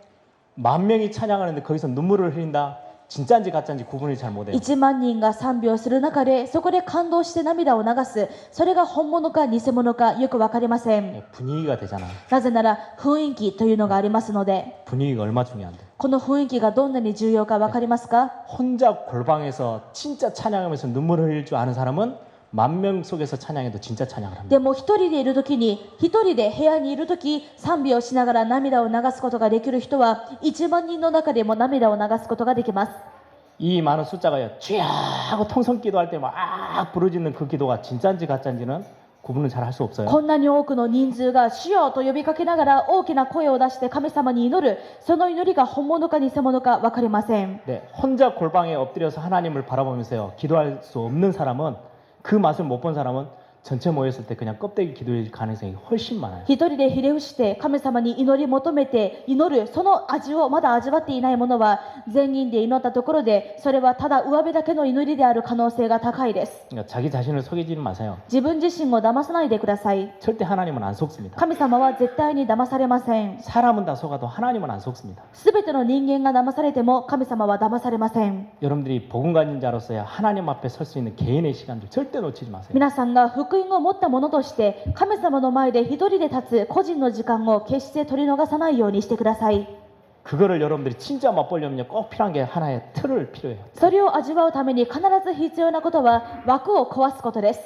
10,000명이 찬양하는데 거기서 눈물을 흘린다? 진짜인지 가짜인지 구분이 잘 못해요. 1万人が賛美をする中でそこで感動して涙を流すそれが本物か偽物かよく分かりません。 분위기가 되잖아요. なぜなら雰囲気というのがありますので 분위기가 얼마 중요한데. この雰囲気がどんなに重要か分かりますか？ 혼자 골방에서 진짜 찬양하면서 눈물을 흘릴 줄 아는 사람은 10,000명 속에서 찬양해도 진짜 찬양을 합니다. でも一人でいる時に一人で部屋にいる時賛美をしながら涙を流すことができる人は1万人の中でも涙を流すことができます。 이 많은 숫자가요, 주야 하고 통성 기도할 때 막 부르짖는 그 기도가 진짜인지 가짜인지는 구분은 잘 할 수 없어요. こんなに多くの人数が主よと呼びかけながら大きな声を出して神様に祈るその祈りが本物か偽物か分かりません。 네, 혼자 골방에 엎드려서 하나님을 바라보면서요, 기도할 수 없는 사람은 그 맛을 못 본 사람은 전체 모였을 때 그냥 껍데기 기도일 가능성이 훨씬 많아요. 一人でひれ伏して神様に祈り求めて祈るその味をまだ味わっていない者は全人で祈ったところでそれはただ上辺だけの祈りである可能性が高いです。 그러니까 자기 자신을 속이지는 마세요. 自分自身を騙さないでください。 절대 하나님은 안 속습니다. 神様は絶対に騙されません。 사람은 다 속아도 하나님은 안 속습니다. すべての人間が騙されても神様は騙されません。 여러분들이 복음 가진 자로서야 하나님 앞에 설 수 있는 개인의 시간들 절대 놓치지 마세요. 皆さんが福音を持った者として神様の前で一人で立つ個人の時間を決して取り逃さないようにしてください。 그거를 여러분들이 진짜 맛보려면 꼭 필요한 게 하나의 틀을 필요해요. それを味わうために必ず必要なことは枠を壊すことです。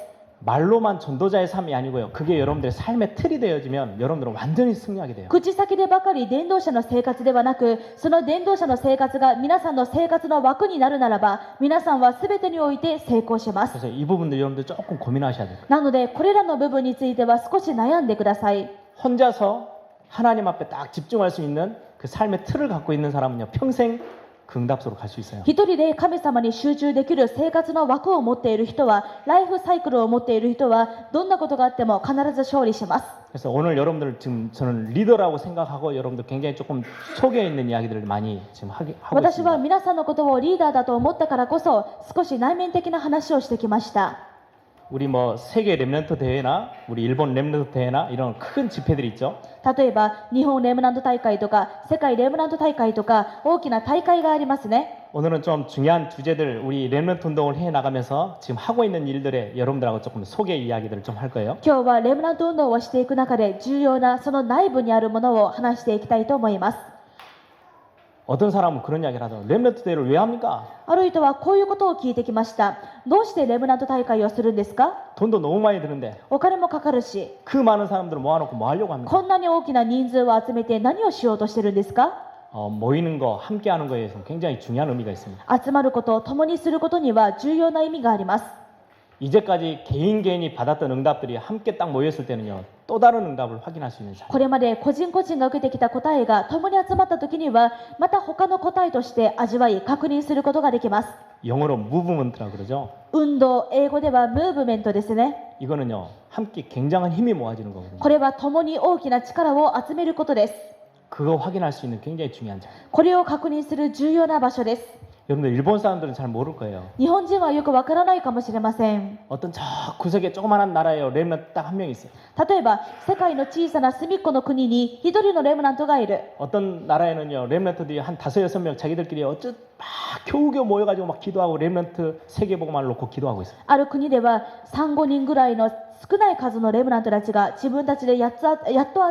말로만 전도자의 삶이 아니고요. 그게 여러분들의 삶의 틀이 되어지면 여러분들은 완전히 승리하게 돼요. 口先でばかり伝道者の生活ではなくその伝道者の生活が皆さんの生活の枠になるならば皆さんは全てにおいて成功します。 그래서 이 부분들 여러분들 조금 고민하셔야 돼요. なのでこれらの部分については少し悩んでください。 혼자서 하나님 앞에 딱 집중할 수 있는 그 삶의 틀을 갖고 있는 사람은요. 평생 그 응답소로 갈 수 있어요. 一人で神様に集中できる生活の枠を持っている人はライフサイクルを持っている人はどんなことがあっても必ず勝利します。 그래서 오늘 여러분들 지금 저는 리더라고 생각하고 여러분들 굉장히 조금 속에 있는 이야기들을 많이 지금 하고 私は 있습니다. 皆さんのことをリーダーだと思ったからこそ少し内面的な話をしてきました。 우리 뭐 세계 렘넌트 대회나 우리 일본 렘넌트 대회나 이런 큰 집회들이 있죠. 例えば日本レムナント大会とか世界レムナント大会とか大きな大会がありますね。 오늘은 좀 중요한 주제들 우리 렘넌트 운동을 해 나가면서 지금 하고 있는 일들에 여러분들하고 조금 소개 이야기들을 좀 할 거예요. 今日はレムナント運動をしていく中で重要なその内部にあるものを話していきたいと思います。 어떤 사람은 그런 이야기를 하죠. 렘넌트 대회를 왜 합니까? ある人はこういうことを聞いてきました。どうしてレムナント大会をするんですか？ 돈도 너무 많이 드는데 お金もかかるし、 그 많은 사람들을 모아놓고 뭐 하려고 합니까? こんなに大きな人数を集めて何をしようとしてるんですか？ 모이는 거, 함께하는 거에 서 굉장히 중요한 의미가 있습니다. 集まること、共にすることには重要な意味があります。 이제까지 개인이 받았던 응답들이 함께 딱 모였을 때는요. 또 다른 응답을 확인할 수 있는 자리. これまで個人個人が受けてきた答えが共に集まった時にはまた他の答えとして味わい確認することができます。 영어로 무브먼트라 그러죠. 運動、英語ではムーブメントですね。 이거는요. 함께 굉장한 힘이 모아지는 거거든요. これは共に大きな力を集めることです。 그거 확인할 수 있는 굉장히 중요한 자리. これを確認する重要な場所です。 여러분들 일본 사람들은 잘 모를 거예요. 日本人はよくわからないかもしれません。 어떤 저 구석에 조그마한 나라에요. 렘넌트 딱 한 명 있어요. 例えば世界の小さな隅っこの国に一人のレムナントがいる。 어떤 나라에는요. 렘넌트들이 한 5-6명 자기들끼리 어쩌 막 겨우겨우 모여가지고 막 기도하고 렘넌트 세계복음화를 놓고 기도하고 있어요. ある国では3、5人ぐらいの少ない数のレムナントたちが自分たちでやっと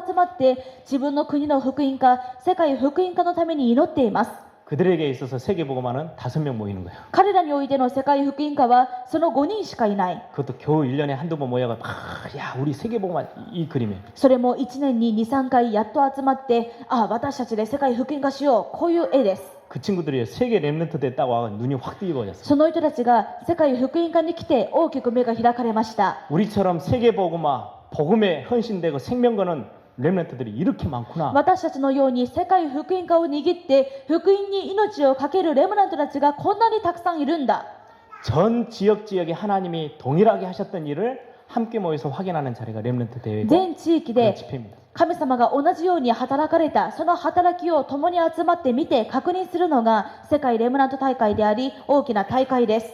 集まって自分の国の福音化、世界福音化のために祈っています。 그들에게 있어서 세계복음화는 5명 모이는 거예요. 彼らにおいての世界福音化はその5人しかいない。 그것도 겨우 1년에 한두 번 모여가지고 야 우리 세계복음화 이 그림이에요. それも1年に2、3回やっと集まって、あ、私たちで世界福音化しよう。こういう絵です。 그 친구들이 세계 렘넌트 됐다고 하고 눈이 확 뜨거워졌어요. その人たちが世界福音化に来て大きく目が開かれました。 우리처럼 세계복음화, 복음에 헌신되고 생명 거는 렘넌트들이 이렇게 많구나. 私たちのように世界福音化を握って福音に命を懸けるレムナントたちがこんなにたくさんいるんだ。 전 지역에 하나님이 동일하게 하셨던 일을 함께 모여서 확인하는 자리가 렘넌트 대회고 全地域 그런 で 집회입니다. 神様が同じように働かれたその働きを共に集まって見て確認するのが世界レムナント大会であり大きな大会です。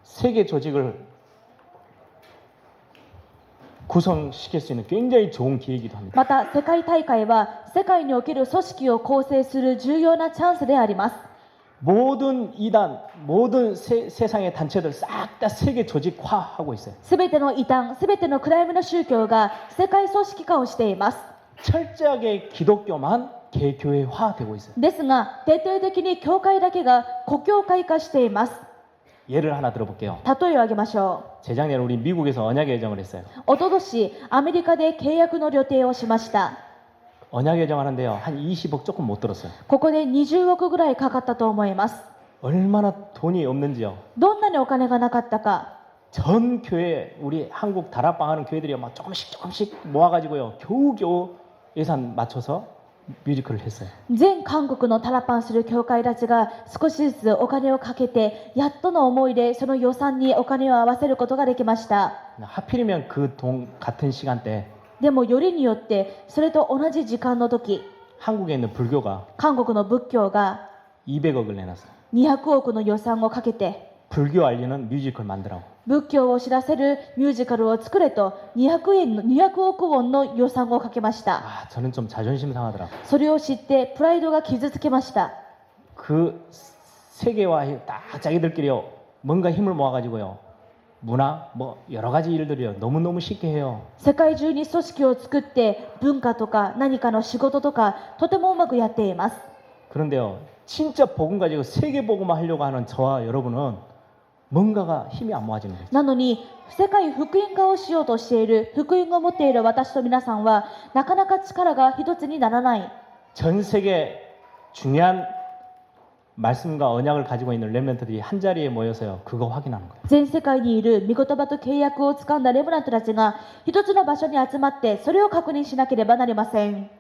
세계 조직을 구성시킬 수 있는 굉장히 좋은 기회이기도 합니다. また世界大会は世界における組織を構成する重要なチャンスであります。 모든 이단, 모든 세상의 단체들 싹 다 세계 조직화하고 있어요. すべての異端、すべてのクライムの宗教が世界組織化をしています。 철저하게 기독교만 개교회화되고 있어요. ですが徹底的に教会だけが国教会化しています。 예를 하나 들어볼게요. 例えを挙げましょ 재작년에 우리 미국에서 언약 예정을 했어요. う。おととしアメリカで契約の予定をしました。 언약 예정하는데요. 한 20억 조금 못 들었어요. ここで20億ぐらいかかったと思います。 얼마나 돈이 없는지요. どんなにお金がなかったか。 전 교회 우리 한국 다락방 하는 교회들이 막 조금씩 모아가지고요. 겨우겨우 예산 맞춰서 뮤지컬을 했어요. 全韓国のタラパンする教会たちが少しずつお金をかけてやっとの思いでその予算にお金を合わせることができました。 하필이면 같은 시간대 でもよりによってそれと同じ時間の時 한국에 있는 불교가 韓国の仏教が 200억을 내놨어요. 200億の予算をかけて 불교 알리는 뮤지컬 만들라고. 仏教を知らせるミュージカルを作れと200億ウォンの予算をかけました。 저는 좀 자존심 상하더라고. それを知ってプライドが傷つけました。 그 세계와 딱 자기들끼리 뭔가 힘을 모아가지고요. 문화 뭐 여러 가지 일들이요. 너무너무 쉽게 해요. 世界中に組織を作って文化とか何かの仕事とかとてもうまくやっています。 그런데요. 진짜 복음 가지고 세계 복음화 하려고 하는 저와 여러분은 뭔가가 힘이 안 모아지는 거예요. なのに世界福音化をしようとしている福音を持っている私と皆さんはなかなか力が一つにならない。 전 세계 중요한 말씀과 언약을 가지고 있는 렘넌트들이 한 자리에 모여서요. 그거 확인하는 거예요. 全世界にいる御言葉と契約を掴んだレムナントたちが一つの場所に集まってそれを確認しなければなりません。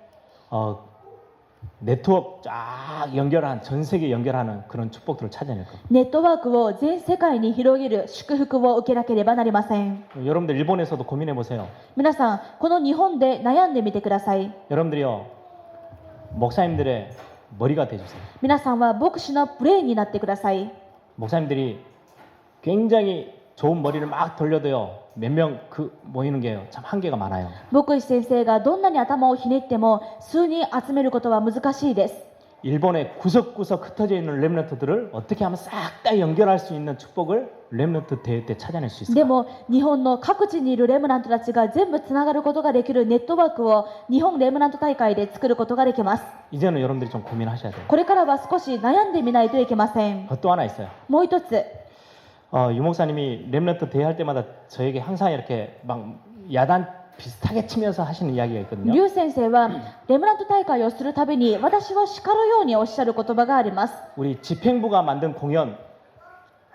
네트워크 쫙 연결한 전 세계 연결하는 그런 축복들을 찾아낼 거예요. ネットワークを全世界に広げる祝福を受けなければなりません。 여러분들 일본에서도 고민해 보세요. 皆さん、この日本で悩んでみてください。 여러분들이요 목사님들의 머리가 돼주세요. 皆さんは牧師のブレーンになってください。 목사님들이 굉장히 좋은 머리를 막 돌려도요 몇 명 모이는 게 참 한계가 많아요. 牧師先生がどんなに頭をひねっても数人集めることは難しいです。 일본의 구석구석 흩어져 있는 렘넌트들을 어떻게 하면 싹 다 연결할 수 있는 축복을 렘넌트 대회 때 찾아낼 수 で 있을까? も日本の各地にいるレムナントたちが全部つながることができるネットワークを日本レムナント大会で作ることができます。 이제는 여러분들이 좀 고민하셔야 돼요. これからは少し悩んでみないといけません。 또 하나 있어요. もう一つ、 유 목사님이 렘넌트 대회할 때마다 저에게 항상 이렇게 막 야단 비슷하게 치면서 하시는 이야기가 있거든요. リュウ先生はレムナント大会をするたびに私を叱るようにおっしゃる言葉があります。 우리 집행부가 만든 공연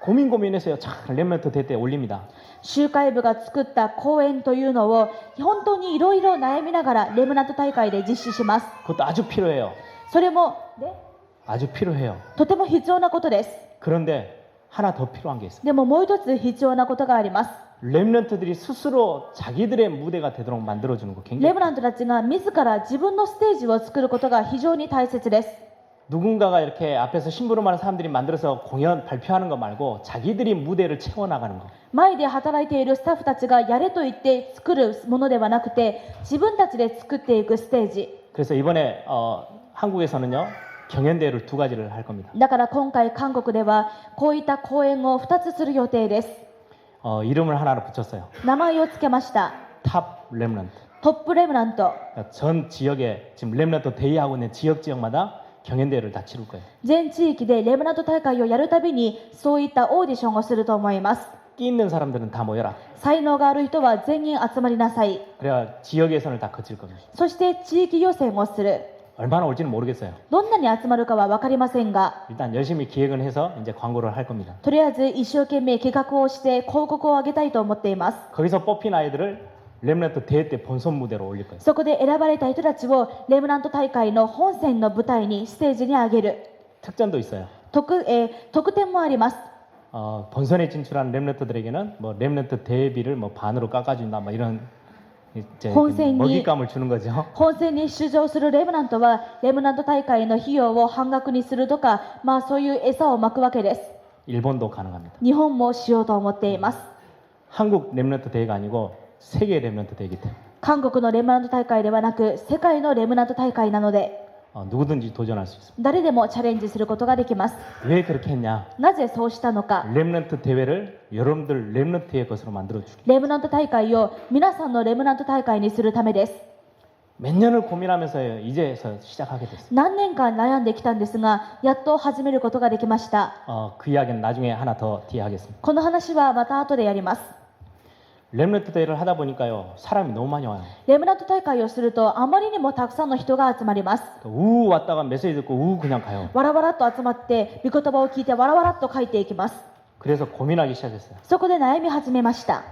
고민해서요. 참 렘넌트 대회 때 올립니다. 集会部が作った講演というのを本当にいろいろ悩みながらレムナント大会で実施します。 그것도 아주 필요해요. それも、아주 필요해요. とても必要なことです。 그런데 하나 더 필요한 게 있어요. でももう一つ必要なことがあります。 렘넌트들이 스스로 자기들의 무대가 되도록 만들어주는 거 レ 굉장히 ムナントたちが自ら自分のステージを作ることが非常に大切です。 누군가가 이렇게 앞에서 심부름하는 사람들이 만들어서 공연 발표하는 거 말고 자기들이 무대를 채워나가는 거. 前で働いているスタッフたちがやれと言って作るものではなくて自分たちで作っていくステージ。 그래서 이번에 한국에서는요 경연대회를 2가지를 할 겁니다. だから今回韓国ではこういった講演を2つする予定です。 이름을 하나로 붙였어요. 名前を付けました。 탑 렘넌트. トップレムナント。 전 지역에 지금 렘넌트 대회하고 있는 지역마다 경연대회를 다 치를 거예요. 全地域でレムナント大会をやるたびにそういったオーディションをすると思います。 끼 있는 사람들은 다 모여라. 才能がある人は全員集まりなさい。 그래야 지역 예선을 다 거칠 겁니다. そして地域予選をする。 얼마나 올지는 모르겠어요. どんなに集まるかは分かりませんが、 일단 열심히 기획을 해서 이제 광고를 할 겁니다. とりあえず一生懸命企画をして広告を上げたいと思っています。 거기서 뽑힌 아이들을 렘넌트 대회 때 본선 무대로 올릴 거예요. そこで選ばれた人たちをレムナント大会の本戦の舞台にステージに上げる。 특전도 있어요. 特典もあります。 본선에 진출한 렘넌트들에게는 뭐 렘넌트 대회비를 뭐 반으로 깎아준다, 뭐 이런 이제 본선이- 먹잇감을 주는 거죠. 本戦に出場するレムナントはレムナント大会の費用を半額にするとか、そういう餌をまくわけです。 일본도 가능합니다. 日本もしようと思っています。 한국 렘넌트 대회가 아니고 세계 렘넌트 대회이기 때문에 韓国のレムナント大会ではなく世界のレムナント大会なので 누구든지 도전할 수 있습니다. 誰でもチャレンジすることができます。 왜 그렇게 했냐? なぜそうしたのか。 렘넌트 대회를 여러분들 렘넌트의 것으로 만들어주기. レムナント大会を皆さんのレムナント大会にするためです。 몇 년을 고민하면서 이제서 시작하게 됐어요. 何年間悩んできたんですが、やっと始めることができました。 그 이야기는 나중에 하나 더 뒤에 하겠습니다. この話はまた後でやります。 렘넌트 대회를 하다 보니까요 사람이 너무 많이 와요. レムナント大会をするとあまりにもたくさんの人が集まります。 우 왔다가 메시지 듣고 우 그냥 가요. わらわらっと集まって御言葉を聞いてわらわらっと書いていきます。 그래서 고민하기 시작했어요. そこで悩み始めました。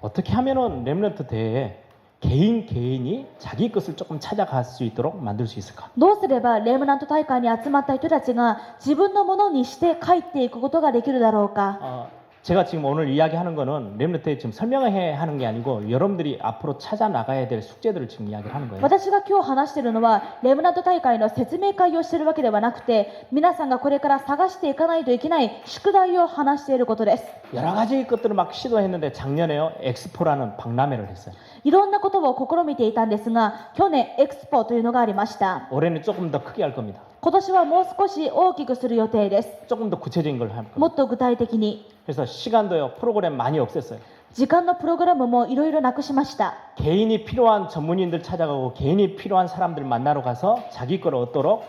어떻게 하면은 렘넌트 대회에 개인이 자기 것을 조금 찾아갈 수 있도록 만들 수 있을까? どうすればレムナント大会に集まった人たちが自分のものにして帰っていくことができるだろうか。 제가 지금 오늘 이야기하는 거는 렘넌트에 지금 설명해 하는 게 아니고 여러분들이 앞으로 찾아 나가야 될 숙제들을 지금 이야기를 하는 거예요. 私が今日話しているのはレムナント大会の説明会をしているわけではなくて、皆さんがこれから探していかないといけない宿題を話していることです。 여러 가지 것들을 막 시도했는데 작년에요 엑스포라는 박람회를 했어요. いろんなことを試みていたんですが、去年エクスポというのがありました。 올해는 조금 더 크게 할 겁니다. 今年はもう少し大きくする予定です。 조금 더 구체적인 걸 할 겁니다. もっと具体的に。 그래서 시간도요 프로그램 많이 없앴어요. 時間のプログラムもいろいろなくしました。 개인이 필요한 전문인들 찾아가고 개인이 필요한 사람들 만나러 가서 자기 걸 얻도록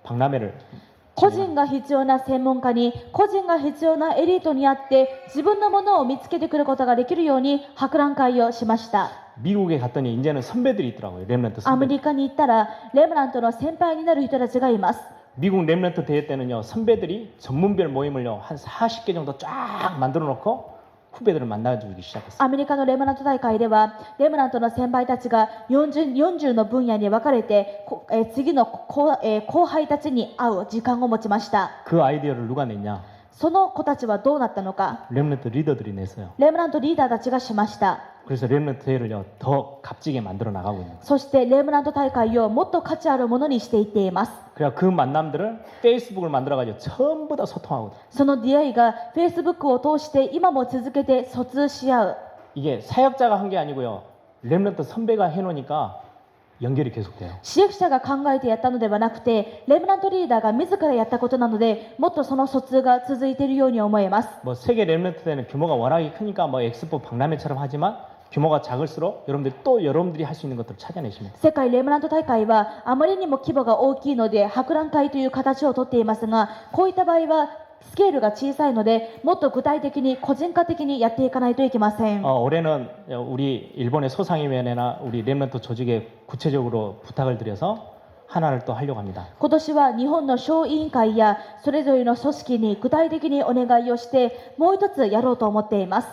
박람회를 個人が必要な専門家に、個人が必要なエリートに会って自分のものを見つけてくることができるように博覧会をしました。 미국에 갔더니 이제는 선배들이 있더라고요. 렘넌트 アメ 선배. リカに行ったらレムナントの先輩になる人たちがいます。 미국 렘넌트 대회 때는요 선배들이 전문별 모임을요 한 40개 정도 쫙 만들어 놓고 후배들을 만나주기 시작했어요. アメリカのレムナント大会ではレムナントの先輩たちが40の分野に分かれて次の後輩たちに会う時間を持ちました。 그 아이디어를 누가 냈냐? その子たちはどうなったのか、 렘넌트 리더들이 냈어요. レムナントリーダーたちがしました。 그래서 렘넌트 대회를요 더 값지게 만들어 나가고 있는 거예요. そしてレムナント大会をもっと価値あるものにしていっています。 그래서 그 만남들을 페이스북을 만들어가지고 전부 다 소통하고 있어요. その出会いが Facebook を通して今も続けて疎通し合う。 이게 사역자가 한 게 아니고요 렘넌트 선배가 해놓으니까 연결이 계속돼요. 支援者が考えてやったのではなくて、レムナントリーダーが自らやったことなので、もっとその疎通が続いているように思えます。 뭐 세계 렘넌트 대회는 규모가 워낙에 크니까 뭐 엑스포 박람회처럼 하지만 규모가 작을수록 여러분들이 할 수 있는 것들을 찾아내시면 돼요. 世界レムナント大会はあまりにも規模が大きいので博覧会という形をとっていますが、こういった場合はスケールが小さいので、もっと具体的に個人化的にやっていかないといけません。 올해는 우리 일본의 소상위원회나 우리 렘넌트 조직에 구체적으로 부탁을 드려서 하나를 또 하려고 합니다. 今年は日本の小委員会やそれぞれの組織に具体的にお願いをしてもう一つやろうと思っています。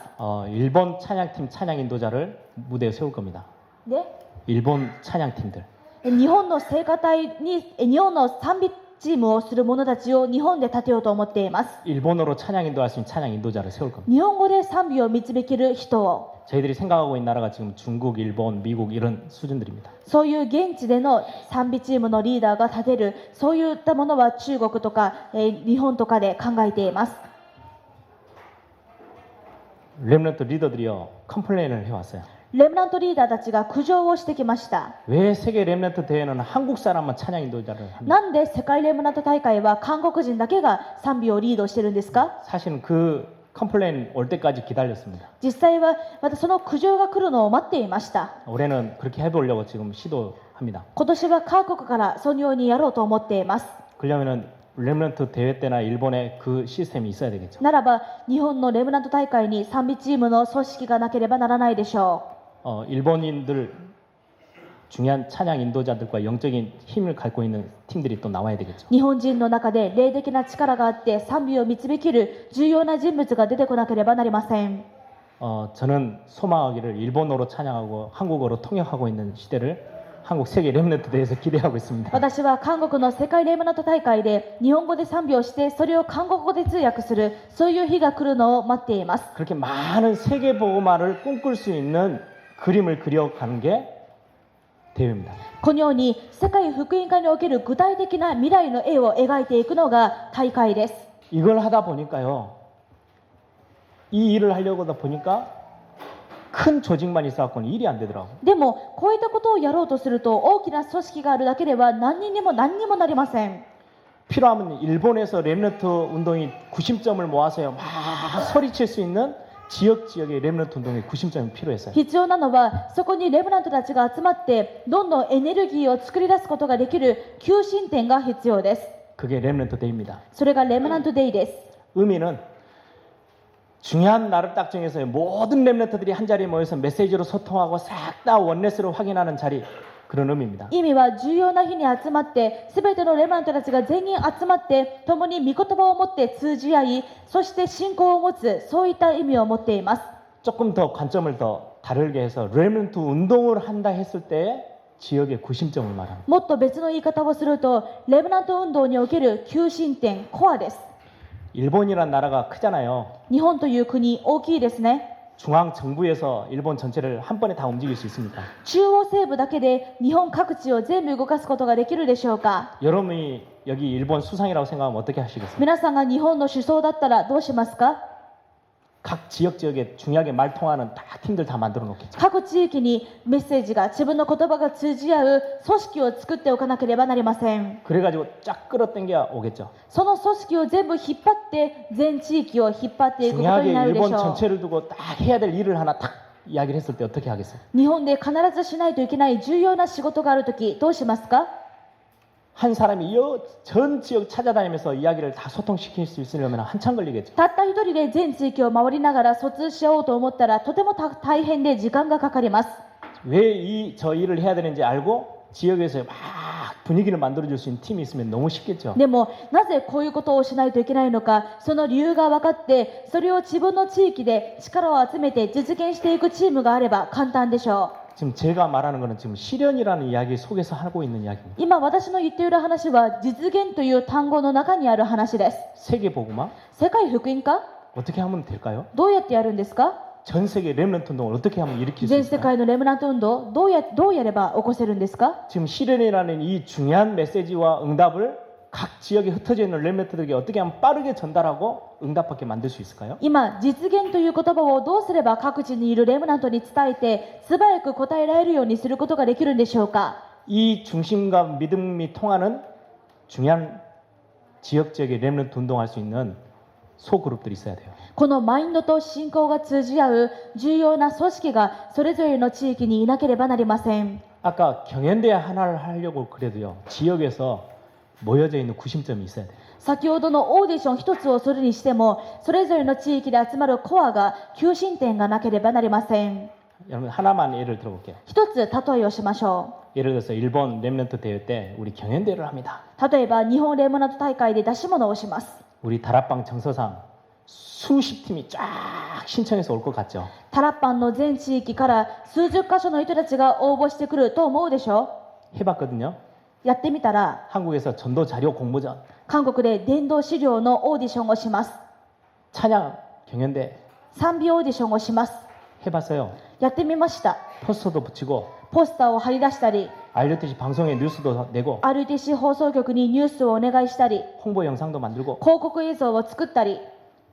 일본 찬양팀 찬양 인도자를 무대에 세울 겁니다. で、 일본 찬양팀들. 日本の聖歌隊に日本の賛美チームをする者たちを日本で立てようと思っています。 일본어로 찬양 인도할 수 있는 찬양 인도자를 세울 겁니다. 日本語で賛美を導ける人を、 저희들이 생각하고 있는 나라가 지금 중국, 일본, 미국 이런 수준들입니다. そういう現地での賛美チームのリーダーが立てる、そういったものは中国とか、日本とかで考えています。 렘넌트 리더들이요 컴플레인을 해왔어요. レムナントリーダーたちが苦情をしてきました。 왜 세계 렘넌트 대회는 한국 사람만 찬양 인도자를 합니까? なんで世界レムナント大会は韓国人だけが賛美をリードしてるんですか？ 사실은 그 컴플레인 올 때까지 기다렸습니다. 実際はまたその苦情が来るのを待っていました。 올해는 그렇게 해보려고 지금 시도합니다. 今年は韓国からそのようにやろうと思っています。 그러려면은 렘넌트 대회 때나 일본에 그 시스템이 있어야 되겠죠. ならば日本のレムナント大会に賛美チームの組織がなければならないでしょう。 일본인들 중요한 찬양 인도자들과 영적인 힘을 갖고 있는 팀들이 또 나와야 되겠죠. 日本人の中で霊的な力があって賛美を導ける重要な人物が出てこなければなりません。 저는 소망하기를 일본어로 찬양하고 한국어로 통역하고 있는 시대를 한국 세계 렘넌트 대회에서 기대하고 있습니다. 私は韓国の世界レムナント大会で日本語で賛美をしてそれを韓国語で通訳する、そういう日が来るのを待っています。 그렇게 많은 세계 복음화를 꿈꿀 수 있는 그림을 그려가는 게 대회입니다. このように世界福音化における具体的な未来の絵を描いていくのが大会です。 이걸 하다 보니까요. 이 일을 하려고 하다 보니까 큰 조직만 있어갖고는 일이 안 되더라고요. でもこういったことをやろうとすると大きな組織があるだけでは何にもなりません。 필요하면 일본에서 렘넌트 운동이 구심점을 모아서요. 막 소리칠 수 있는 지역의 렘넌트 운동의 구심점이 필요했어요. 必要なのはそこにレムナントたちが集まってどんどんエネルギーを作り出すことができる急進点が必要です。 그게 렘넌트 데이입니다. それがレムナントデイです。 의미는 중요한 날을 딱 정해서 모든 렘넌트들이 한 자리에 모여서 메시지로 소통하고 싹 다 원네스로 확인하는 자리, 그런 의미입니다. 意味は重要な日に集まって全てのレムナントたちが全員集まって共に御言葉を持って通じ合い、そして信仰を持つ、そういった意味を持っています。 조금 더 관점을 더 다르게 해서 렘넌트 운동을 한다 했을 때 지역의 구심점을 말합니다. もっと別の言い方をするとレムナント運動における急進点、コアです。 일본이란 나라가 크잖아요. 日本という国大きいですね。 중앙 정부에서 일본 전체를 한 번에 다 움직일 수 있습니까? 中央西部だけで日本各地を全部動かすことができるでしょうか。 여러분이 여기 일본 수상이라고 생각하면 어떻게 하시겠어요? 皆さんが日本の首相だったらどうしますか。 각 지역에 중요하게 말 통하는 다 팀들 다 만들어 놓겠죠. 各地域にメッセージが自分の言葉が通じ合う組織を作っておかなければなりません。 그래가지고 쫙 끌어당겨 오겠죠. その組織を全部引っ張って全地域を引っ張っていくことに 중요하게 なるでし 일본 ょう。 전체를 두고 딱 해야 될 일을 하나 딱 이야기를 했을 때 어떻게 하겠어요? 日本で必ずしないといけない重要な仕事があるときどうしますか。 한 사람이 전 지역 찾아다니면서 이야기를 다 소통시킬 수 있으려면 한참 걸리겠죠. たった一人で全地域を回りながら疎通し合おうと思ったらとても大変で時間がかかります。 왜 저 일을 해야 되는지 알고 지역에서 막 분위기를 만들어줄 수 있는 팀이 있으면 너무 쉽겠죠. でもなぜこういうことをしないといけないのか、その理由が分かってそれを自分の地域で力を集めて実現していくチームがあれば簡単でしょう。 지금 제가 말하는 거는 지금 실현이라는 이야기 속에서 하고 있는 이야기입니다. 今私の言っている話は実現という単語の中にある話です。 세계 복음화 世界福音化 어떻게 하면 될까요? どうやってやるんですか。 전 세계 렘넌트 운동을 어떻게 하면 일으킬 수 全世 있을까요? 界のレムナント運動どうやれば起こせるんですか。 지금 실현이라는 이 중요한 메시지와 응답을 각 지역에 흩어져 있는 렘넌트들에게 어떻게 하면 빠르게 전달하고 응답받게 만들 수 있을까요? 今実現という言葉をどうすれば各地にいるレムナントに伝えて素早く答えられるようにすることができるんでしょうか。 이 중심과 믿음이 통하는 중요한 지역의 렘넌트 운동할 수 있는 소그룹들이 있어야 돼요. このマインドと信仰が通じ合う重要な組織がそれぞれの地域にいなければなりません。 아까 경연대회 하나를 하려고 그래도요. 지역에서 모여져 있는 구심점이 있어야 돼요. 先ほどのオーディション一つをするにしてもそれぞれの地域で集まるコアが求心点がなければなりません。 여러분 하나만 예를 들어볼게요. 一つ例えをしましょ 예를 들어서 일본 렘넌트 대회 때 우리 경연대회를 합니다. う。例えば日本レムナント大会で出し物をします。 우리 다락방 정서상 수십 팀이 쫙 신청해서 올 것 같죠. タラッパンの全地域から数十箇所の人たちが応募してくると思うでしょ 해봤거든요. う。やってみたら 한국에서 전도 자료 공모전, 韓国で伝道資料のオーディションをします。 찬양 경연대 賛美オーディションをします。 해봤어요. やってみました。 포스터도 붙이고 ポスターを貼り出したり 알렸듯이 방송에 뉴스도 내고 RTC 放送局にニュースをお願いしたり 홍보 영상도 만들고 広告映像を作ったり。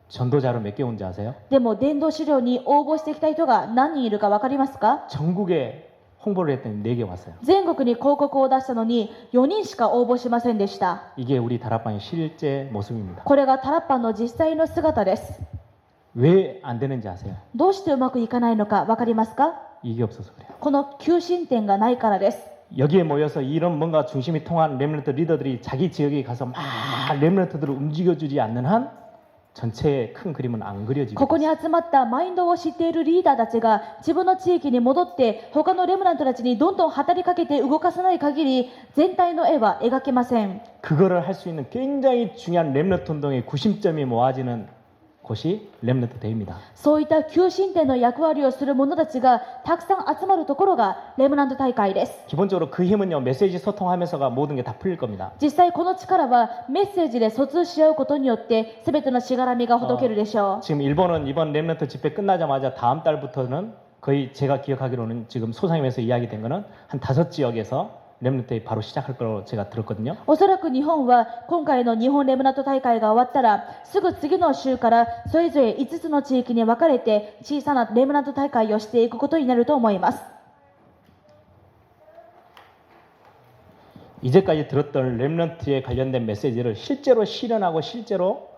전도 자료 몇 개 온지 아세요? でも伝道資料に応募してきた人が何人いるか分かりますか。 전국에 홍보를 했더니 4개 왔어요. 全国に広告を出したのに4人しか応募しませんでした。 이게 우리 다락방의 실제 모습입니다. これがタラッパンの実際の姿です。 왜 안 되는지 아세요? どうしてうまくいかないのか分かりますか。 이게 없어서 그래요. この求心点がないからです。 여기에 모여서 이런 뭔가 중심이 통한 렘넌트 리더들이 자기 지역에 가서 막 렘넌트들을 움직여주지 않는 한 전체의 큰 그림은 안 こ 그려지고 こに集まったマインドを知っているリーダーたちが自分の地域に戻って他のレムナントたちにどんどん働きかけて動かさない限り全体の絵は描けません。 그거를 할 수 있는 굉장히 중요한 렘넌트 운동의 구심점이 모아지는 곳이 렘넌트 대회입니다. そういった求心点の役割をする者たちがたくさん集まるところがレムナント大会です。 기본적으로 그 힘은요 메시지 소통하면서가 모든 게 다 풀릴 겁니다. 実際この力はメッセージで疎通し合うことによって全てのしがらみがほどけるでしょう。 지금 일본은 이번 렘넌트 집회 끝나자마자 다음 달부터는 거의 제가 기억하기로는 지금 소상임에서 이야기된 거는 한 5지역에서 렘넌트 대회 바로 시작할 거로 제가 들었거든요. おそらく日本は今回の日本レムナント大会が終わったらすぐ次の週からそれぞれ5つの地域に分かれて小さなレムナント大会をしていくことになると思います。 이제까지 들었던 렘넌트에 관련된 메시지를 실제로 실현하고 실제로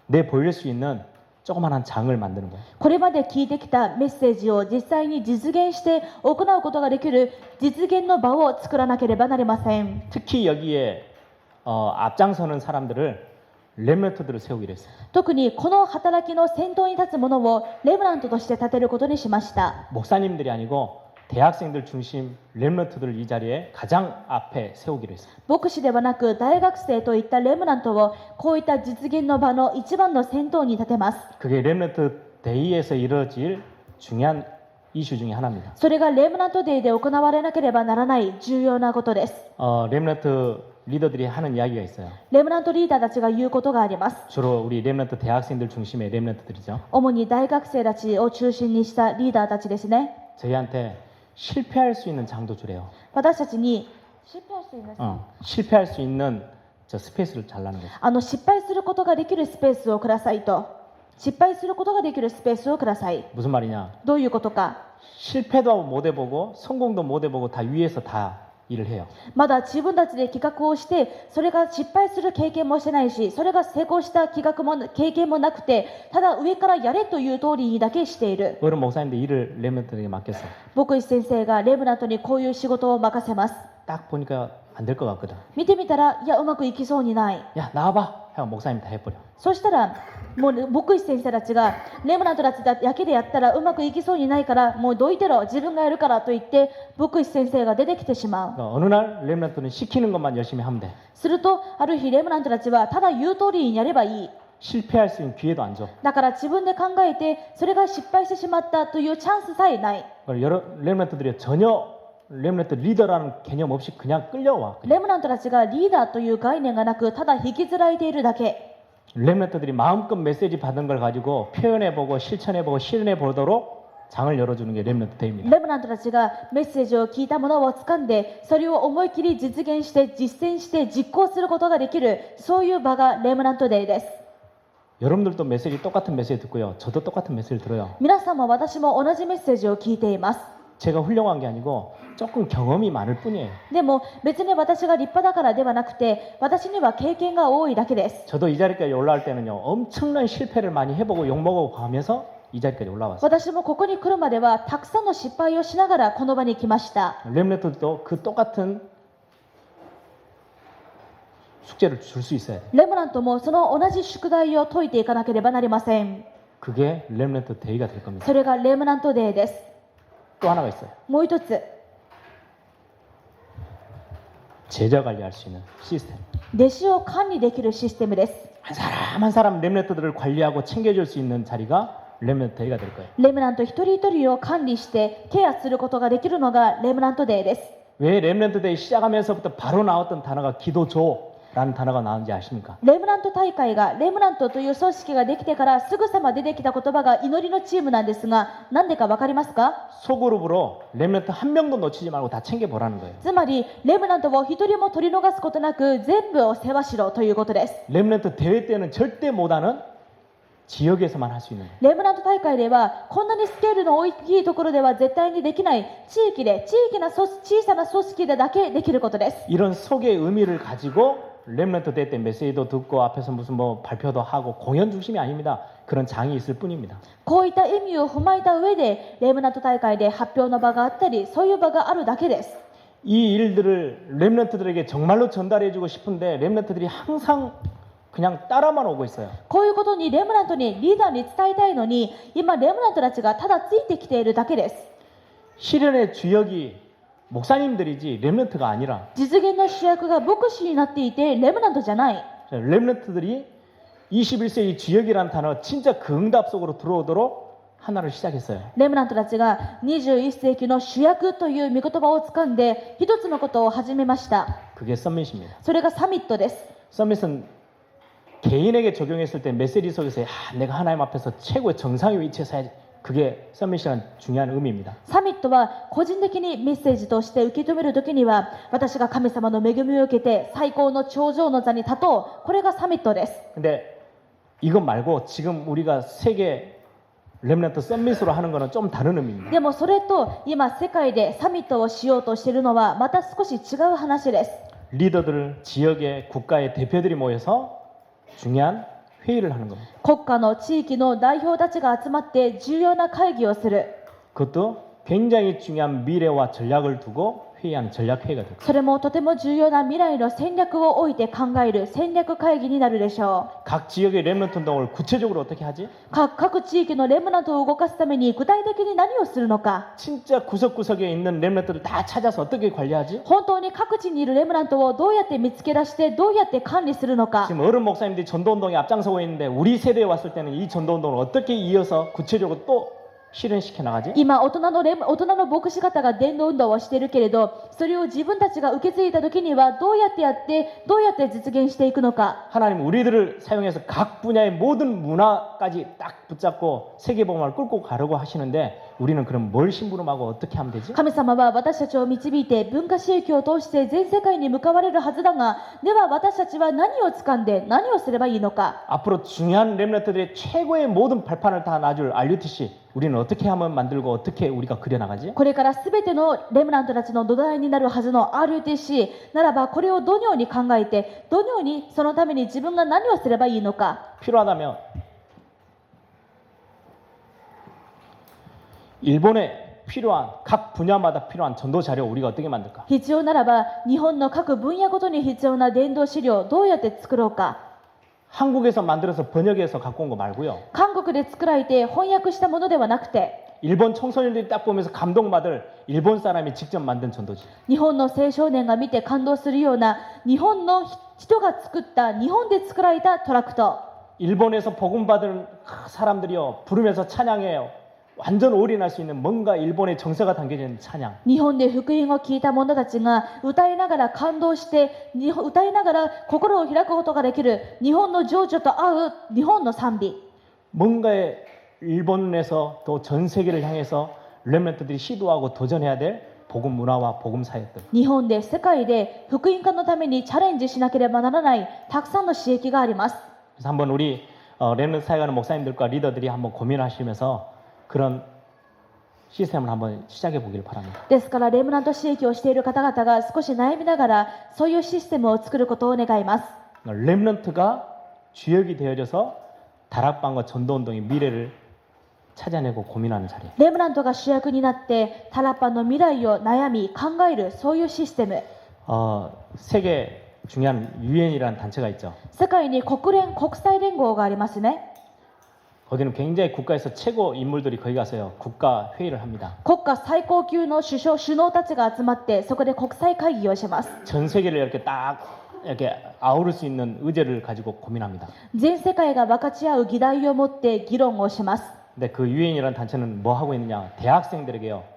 내보일 수 있는 조그마한 장을 만드는 거예요. これまで聞いてきたメッセージを実際に実現して行うことができる実現の場を作らなければなりません。 특히 여기에 앞장서는 사람들을 렘넌트들을 세우기로 했어요. 特にこの働きの先頭に立つ者をレムナントとして立てることにしました。 목사님들이 아니고 대학생들 중심 렘넌트들을 이 자리에 가장 앞에 세우기로 했어요. 牧師ではなく大学生といったレムナントをこういった実現の場の一番の先頭に立てます。 그게 렘넌트 데이에서 이루어질 중요한 이슈 중에 하나입니다. それがレムナントデーで行われなければならない重要なことです。 렘넌트 리더들이 하는 이야기가 있어요. レムナントリーダーたちが言うことがあります。 주로 우리 렘넌트 대학생들 중심의 렘넌트들이죠. 主に大学生たちを中心にしたリーダーたちですね。 저희한테 실패할 수 있는 장도 주래요. 私たちに실패할 수 있는 저 스페이스를 달라는 거죠. 失敗することができるスペースをくださいと。失敗することができるスペースをください。 무슨 말이냐? どういうことか。 실패도 못 해보고 성공도 못 해보고 다 위에서 다 일을 해요. まだ自分たちで企画をして、それが失敗する経験もしてないし、それが成功した企画も経験もなくて、ただ上からやれという通りにだけしている。 어른 목사님들 일을 렘넌트에게 맡겼어요. 牧師先生がレムナントにこういう仕事を任せます。 딱 보니까 안 될 것 같거든. 見てみたら、いや、うまくいきそうにない。 야 나와봐. 하고 목사님 다 해버려. そしたら、もう牧師先生たちが、レムナントたちだけでやったらうまくいきそうにないから、もうどいてろ、自分がやるからと言って、牧師先生が出てきてしまう。 그러니까 어느 날 렘넌트는 시키는 것만 열심히 하면 돼. すると、ある日レムナントたちは、ただ言う通りにやればいい。 실패할 수 있는 기회도 안 줘. だから自分で考えて、それが失敗してしまったというチャンスさえない。 여러 렘넌트들이 전혀 렘넌트 리더라는 개념 없이 그냥 끌려와. レムナントたちがリーダーという概念がなく、ただ引きずられているだけ。 렘넌트들이 마음껏 메시지 받은 걸 가지고 표현해보고 실천해보고 실현해보도록 장을 열어주는 게 렘넌트 대입니다. レムナントたちがメッセージを聞いたものを掴んで、それを思い切り実現して実践して実行することができる、そういう場がレムナントデーです。 여러분들도 메시지 똑같은 메시지 듣고요. 저도 똑같은 메시지를 들어요. 皆さんも私も同じメッセージを聞いています。 제가 훌륭한 게 아니고 조금 경험이 많을 뿐이에요. でも別に私が立派だからではなくて、私には経験が多いだけです。 저도 이 자리까지 올라올 때는요. 엄청난 실패를 많이 해보고 욕먹고 가면서 이 자리까지 올라왔어요. 私もここに来るまではたくさんの失敗をしながらこの場に来ました。 렘넌트도 그 똑같은 숙제를 줄 수 있어야 돼요. レムナントもその同じ宿題を解いていかなければなりません。 그게 렘넌트 데이가 될 겁니다. それがレムナントデーです。 또 하나가 있어요. もう一つ、 제자 관리할 수 있는 시스템. 弟子を管理できるシステムです。 한 사람 한 사람 렘넌트들을 관리하고 챙겨줄 수 있는 자리가 렘넌트 데이가 될 거예요. レムナント一人一人を管理してケアすることができるのがレムナントデーです。 왜 렘넌트 데이 시작하면서부터 바로 나왔던 단어가 기도조라는 단어가 나왔는지 아십니까? レムナント大会がレムナントという組織ができてからすぐさま出てきた言葉が祈りのチームなんですが、なんでかわかりますか？ 소그룹으로 렘넌트 한 명도 놓치지 말고 다 챙겨보라는 거예요. つまりレムナントを一人も取り逃すことなく全部を世話しろということです。 렘넌트 대회 때는 절대 못하는 지역에서만 할 수 있는 거예요. レムナント大会ではこんなにスケールの大きいところでは絶対にできない地域で小さな組織でだけできることです。 이런 속의 의미를 가지고 렘넌트 대회 때 메시지도 듣고 앞에서 무슨 뭐 발표도 하고 공연 중심이 아닙니다. 그런 장이 있을 뿐입니다. こういった意味を踏まえた上でレムナント大会で発表の場があったり、そういう場があるだけです。 이 일들을 렘넌트들에게 정말로 전달해주고 싶은데 렘넌트들이 항상 그냥 따라만 오고 있어요. こういうことにレムナントにリーダーに伝えたいのに、今レムナントたちがただついてきているだけです。 실현의 주역이 목사님들이지 렘넌트가 아니라 実現の主役が牧師になっていてレムナントじゃない。 렘넌트들이 21세기 주역이라는 단어 진짜 그 응답 속으로 들어오도록 하나를 시작했어요. レムナントたちが21世紀の主役という御言葉を掴んで一つのことを始めました。 그게 썸밋입니다. それがサミットです。 썸밋은 개인에게 적용했을 때 메시지 속에서 내가 하나님 앞에서 최고의 정상의 위치에 서야지. 그게 썸밋이라는 중요한 의미입니다. サミットは個人的にメッセージとして受け止めるときには、私が神様の恵みを受けて最高の頂上の座に立とう。これがサミットです。 근데 이것 말고 지금 우리가 세계 렘넌트 썸밋으로 하는 거는 좀 다른 의미입니다. でもそれと今世界でサミットをしようとしているのはまた少し違う話です。 리더들, 지역의 국가의 대표들이 모여서 중요한 회의를 하는 겁니다. 国家の地域の代表たちが集まって重要な会議をする。 그것도 굉장히 중요한 미래와 전략을 두고 회의하는 전략회의가 될 거예요. それもとても重要な未来の戦略を置いて考える戦略会議になるでしょ 각 지역의 렘넌트 운동을 구체적으로 어떻게 하지? う。各地域のレムナントを動かすために具体的に何をするのか。 진짜 구석구석에 있는 렘넌트를 다 찾아서 어떻게 관리하지? 本当に各地にいるレムナントをどうやって見つけ出してどうやって管理するのか。 지금 어른 목사님들이 전도운동에 앞장서고 있는데 우리 세대에 왔을 때는 이 전도운동을 어떻게 이어서 구체적으로 또 실현시켜 나가지? 今大人の牧師方が伝道運動をしているけれど、それを自分たちが受け継いだ時にはどうやってやってどうやって実現していくのか。 하나님 우리들을 사용해서 각 분야의 모든 문화까지 딱 붙잡고 세계복음을 끌고 가려고 하시는데 우리는 그럼 뭘 심부름하고 어떻게 하면 되지? 神様は私たちを導いて文化宗教を通して全世界に向かわれるはずだが、では私たちは何を掴んで何をすればいいのか。 앞으로 중요한 렘넌트들의 최고의 모든 발판을 다 놔줄 RUTC 우리는 어떻게 하면 만들고 어떻게 우리가 그려나가지? これから全てのレムナントたちの土台になるはずの RUTC ならば、これをどのように考えて、どのようにそのために自分が何をすればいいのか。 필요하다면 일본에 필요한 각 분야마다 필요한 전도 자료 우리가 어떻게 만들까? 必要ならば日本の各分野ごとに必要な伝道資料をどうやって作ろうか。 한국에서 만들어서 번역해서 갖고 온 거 말고요. 韓国で作られて翻訳したものではなくて、 일본 청소년들이 딱 보면서 감동받을 일본 사람이 직접 만든 전도지. 日本の青少年が見て感動するような日本の人が作った日本で作られたトラクト。 일본에서 복음 받은 사람들이요 부르면서 찬양해요. 완전 올인할 수 있는 뭔가 일본의 정서가 담겨진 찬양. 日本で福音を聞いた者たちが歌いながら感動して歌いながら心を開くことができる日本の情緒と合う日本の賛美。 뭔가에 일본에서 또 전 세계를 향해서 렘넌트들이 시도하고 도전해야 될 복음 문화와 복음 사역들. 日本で世界で福音化のためにチャレンジしなければならないたくさんの刺激があります。 그래서 한번 우리 렘넌트 사역하는 목사님들과 리더들이 한번 고민하시면서 그런 시스템을 한번 시작해 보기를 바랍니다. ですからレムナント刺激をしている方々が少し悩みながらそういうシステムを作ることを願います。 렘넌트가 주역이 되어져서 다락방과 전도운동의 미래를 찾아내고 고민하는 자리. レムナントが主役になってタラッパの未来を悩み考えるそういうシステム。 세계 중요한 유엔이라는 단체가 있죠. 世界に国際連合がありますね。 거기는 굉장히 국가에서 최고 인물들이 거기 가서요 국가 회의를 합니다. 国家最高級の首脳たちが集まってそこで国際会議をします。 전 세계를 이렇게 딱 이렇게 아우를 수 있는 의제를 가지고 고민합니다. 全世界が分かち合う議題を持って議論をします。 근데 그 유엔이라는 단체는 뭐 하고 있느냐? 대학생들에게요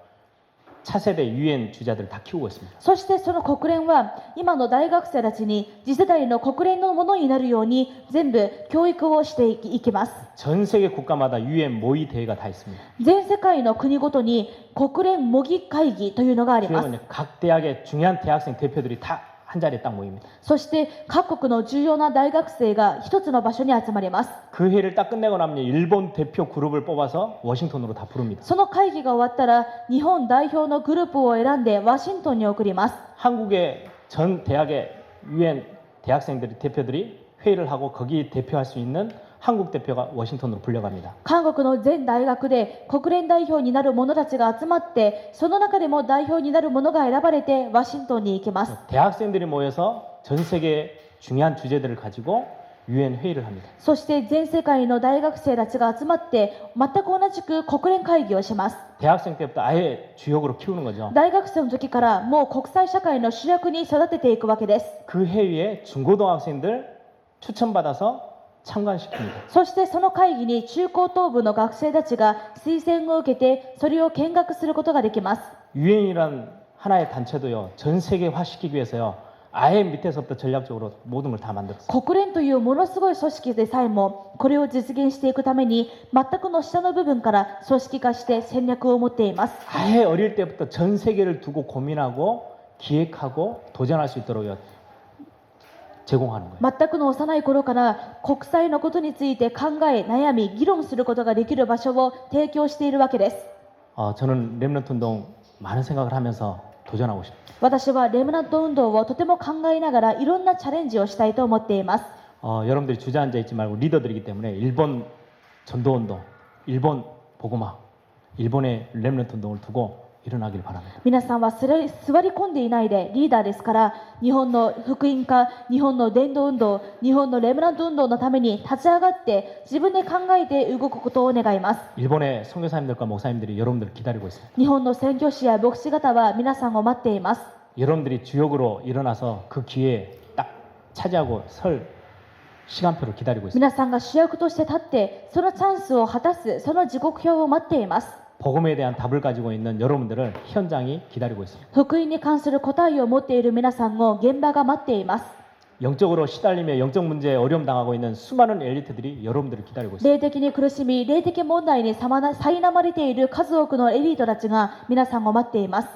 차세대 유엔 주자들을 다 키우고 있습니다. そしてその国連は今の大学生たちに次世代の国連のものになるように全部教育をしていきます。 전 세계 국가마다 유엔 모의 대회가 다 있습니다. 全世界の国ごとに国連模擬会議というのがあります。 주요는 각 대학의 중요한 대학생 대표들이 다 한 자리에 딱 모입니다. そして各国の重要な大学生が一つの場所に集まります。 그 회의를 딱 끝내고 나면 일본 대표 그룹을 뽑아서 워싱턴으로 다 부릅니다. その会議が終わったら日本代表のグループを選んでワシントンに送ります。 한국의 전 대학의 유엔 대학생들이 대표들이 회의를 하고 거기 대표할 수 있는 한국 대표가 워싱턴으로 불려갑니다. 韓国の全大学で国連代表になる者たちが集まってその中でも代表になる者が選ばれてワシントンに行きます。 대학생들이 모여서 전 세계 중요한 주제들을 가지고 유엔 회의를 합니다. そして全世界の大学生たちが集まって全く同じく国連会議をします。 대학생 때부터 아예 주역으로 키우는 거죠. 大学生の時からもう国際社会の主役に育てていくわけです。 그 회의에 중고등학생들 추천받아서 참관시킵니다. そしてその会議に中高等部の学生たちが推薦を受けてそれを見学することができます。 유엔이란 하나의 단체도요 전 세계화 시키기 위해서요 아예 밑에서부터 전략적으로 모든 걸 다 만들었어요. 国連というものすごい組織でさえもこれを実現していくために全くの下の部分から組織化して戦略を持っています。 아예 어릴 때부터 전 세계를 두고 고민하고 기획하고 도전할 수 있도록요 제공하는 거예요. 全くの幼い頃から国際のことについて考え悩み議論することができる場所を提供しているわけです。 저는 렘넌트 운동 많은 생각을 하면서 도전하고 싶어요. 私はレムナント運動をとても考えながらいろんなチャレンジをしたいと思っています。 여러분들이 주저앉아 있지 말고 리더들이기 때문에 일본 전도 운동, 일본 복음화, 일본의 렘넌트 운동을 두고 일어나길 바랍니다. 皆さんは座り込んでいないでリーダーですから日本の福音化、日本の伝道運動、日本のレムナント運動のために立ち上がって自分で考えて動くことを願います。 일본의 선교사님들과 목사님들이 여러분들을 기다리고 있습니다. 日本の宣教師や牧師方は皆さんを待っています。 여러분들이 주역으로 일어나서 그 기회에 딱 차지하고 설 시간표를 기다리고 있습니다. 皆さんが主役として立ってそのチャンスを果たすその時刻表を待っています。 복음에 대한 답을 가지고 있는 여러분들을 현장이 기다리고 있습니다. 福音に関する答えを持っている皆さんを現場が待っています。 영적으로 시달리며 영적 문제에 어려움 당하고 있는 수많은 엘리트들이 여러분들을 기다리고 있습니다. 霊的に苦しみ、霊的問題に苛まれている数多くのエリートたちが皆さんを待っています。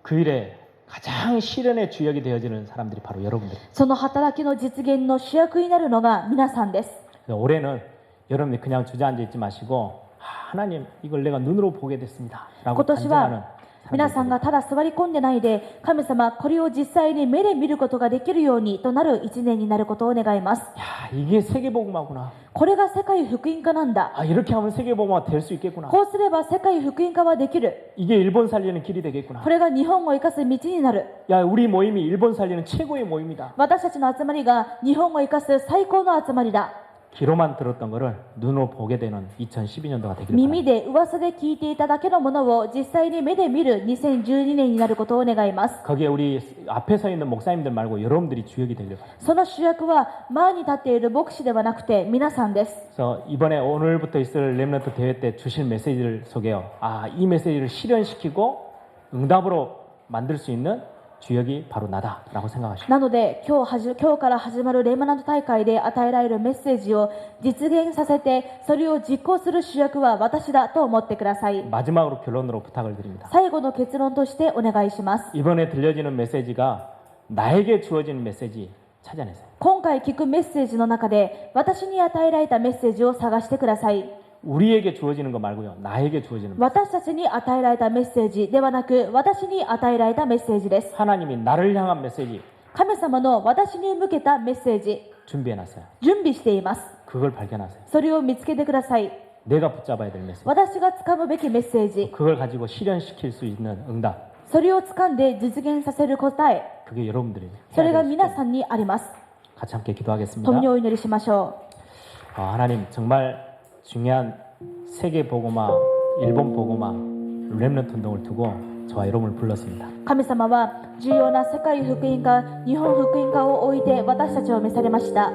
그 일에 가장 실현의 주역이 되어지는 사람들이 바로 여러분들. その働きの実現の主役になるのが皆さんです。 올해는 여러분이 그냥 주저앉아 있지 마시고 하나님 이걸 내가 눈으로 보게 됐습니다. 라고 今年 간증하는 は皆さんがただ座り込んでないで、神様これを実際に目で見ることができるようにとなる一年になることを願います。 야, 이게 세계복음화구나. これが世界福音化なんだ。 아, 이렇게 하면 세계복음화 될 수 있겠구나. こうすれば世界福音化はできる。 이게 일본 살리는 길이 되겠구나. これが日本を生かす道になる。 야, 우리 모임이 일본 살리는 최고의 모임이다. 私たちの集まりが日本を生かす最高の集まりだ。 귀로만 들었던 거를 눈으로 보게 되는 2012년도가 되기를 耳 바랍니다. で噂で聞いていただけのものを実際に目で見る2012年になることを願います。 거기에 우리 앞에 서 있는 목사님들 말고 여러분들이 주역이 되기를 바랍니다. その主役は前に立っている牧師ではなくて皆さんです。 그래서 이번에 오늘부터 있을 렘넌트 대회 때 주실 메시지를 소개해요. 아, 이 메시지를 실현시키고 응답으로 만들 수 있는 주역이 바로 나다라고 생각하시고 なので今日から始まるレマナント大会で与えられるメッセージを実現させてそれを実行する主役は私だと思ってください。 마지막으로 결론으로 부탁을 드립니다. 最後の結論としてお願いします。 이번에 들려지는 메시지가 나에게 주어지는 메시지 찾아내세요. 今回聞くメッセージの中で私に与えられたメッセージを探してください。 우리에게 주어지는 거 말고요. 나에게 주어지는 메시지. 私たちに与えられたメッセージではなく私に与えられたメッセージです。 하나님이 나를 향한 메시지 神様の私に向けたメッセージ 준비해놨어요. 準備しています。 그걸 발견하세요. それを見つけてください。 내가 붙잡아야 될 메시지. 私が掴むべきメッセージ 그걸 가지고 실현시킬 수 있는 응답. それを掴んで実現させる答え 그게 여러분들이 それが 해야 될 皆さんにあります。 같이 함께 기도하겠습니다. 共にお祈りしましょ 하나님 정말 중요한 세계 복음화, 일본 복음화, 렘넌트 운동을 두고 저와 여러분을 불렀습니다. う。神様は重要な世界福音化、日本福音化を置いて私たちを召されました。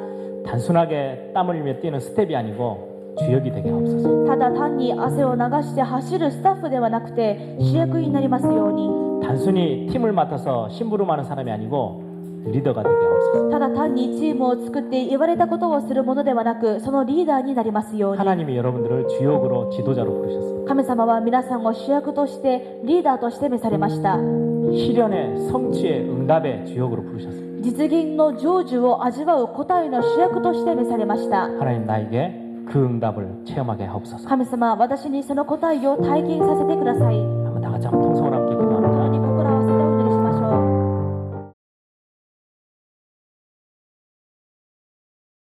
단순하게 땀 흘리며 뛰는 스텝이 아니고 주역이 되게 하옵소서. ただ単に汗を流して走るスタッフではなくて主役になりますように。 단순히 팀을 맡아서 심부름하는 사람이 아니고 리더가 되게 하옵소서. ただ単にチームを作って言われたことをするものではなくそのリーダーになりますように。 하나님이 여러분들을 주역으로 지도자로 부르셨습니다. 神様は皆さんを主役としてリーダーとして召されました。 실현의 성취의 응답의 주역으로 부르셨습니다. 実現の成就を味わう答えの主役として召されました。 하나님 나에게 그 응답을 체험하게 하옵소서. 神様、私にその答えを体験させてください。 한번 다 같이 한번 통성을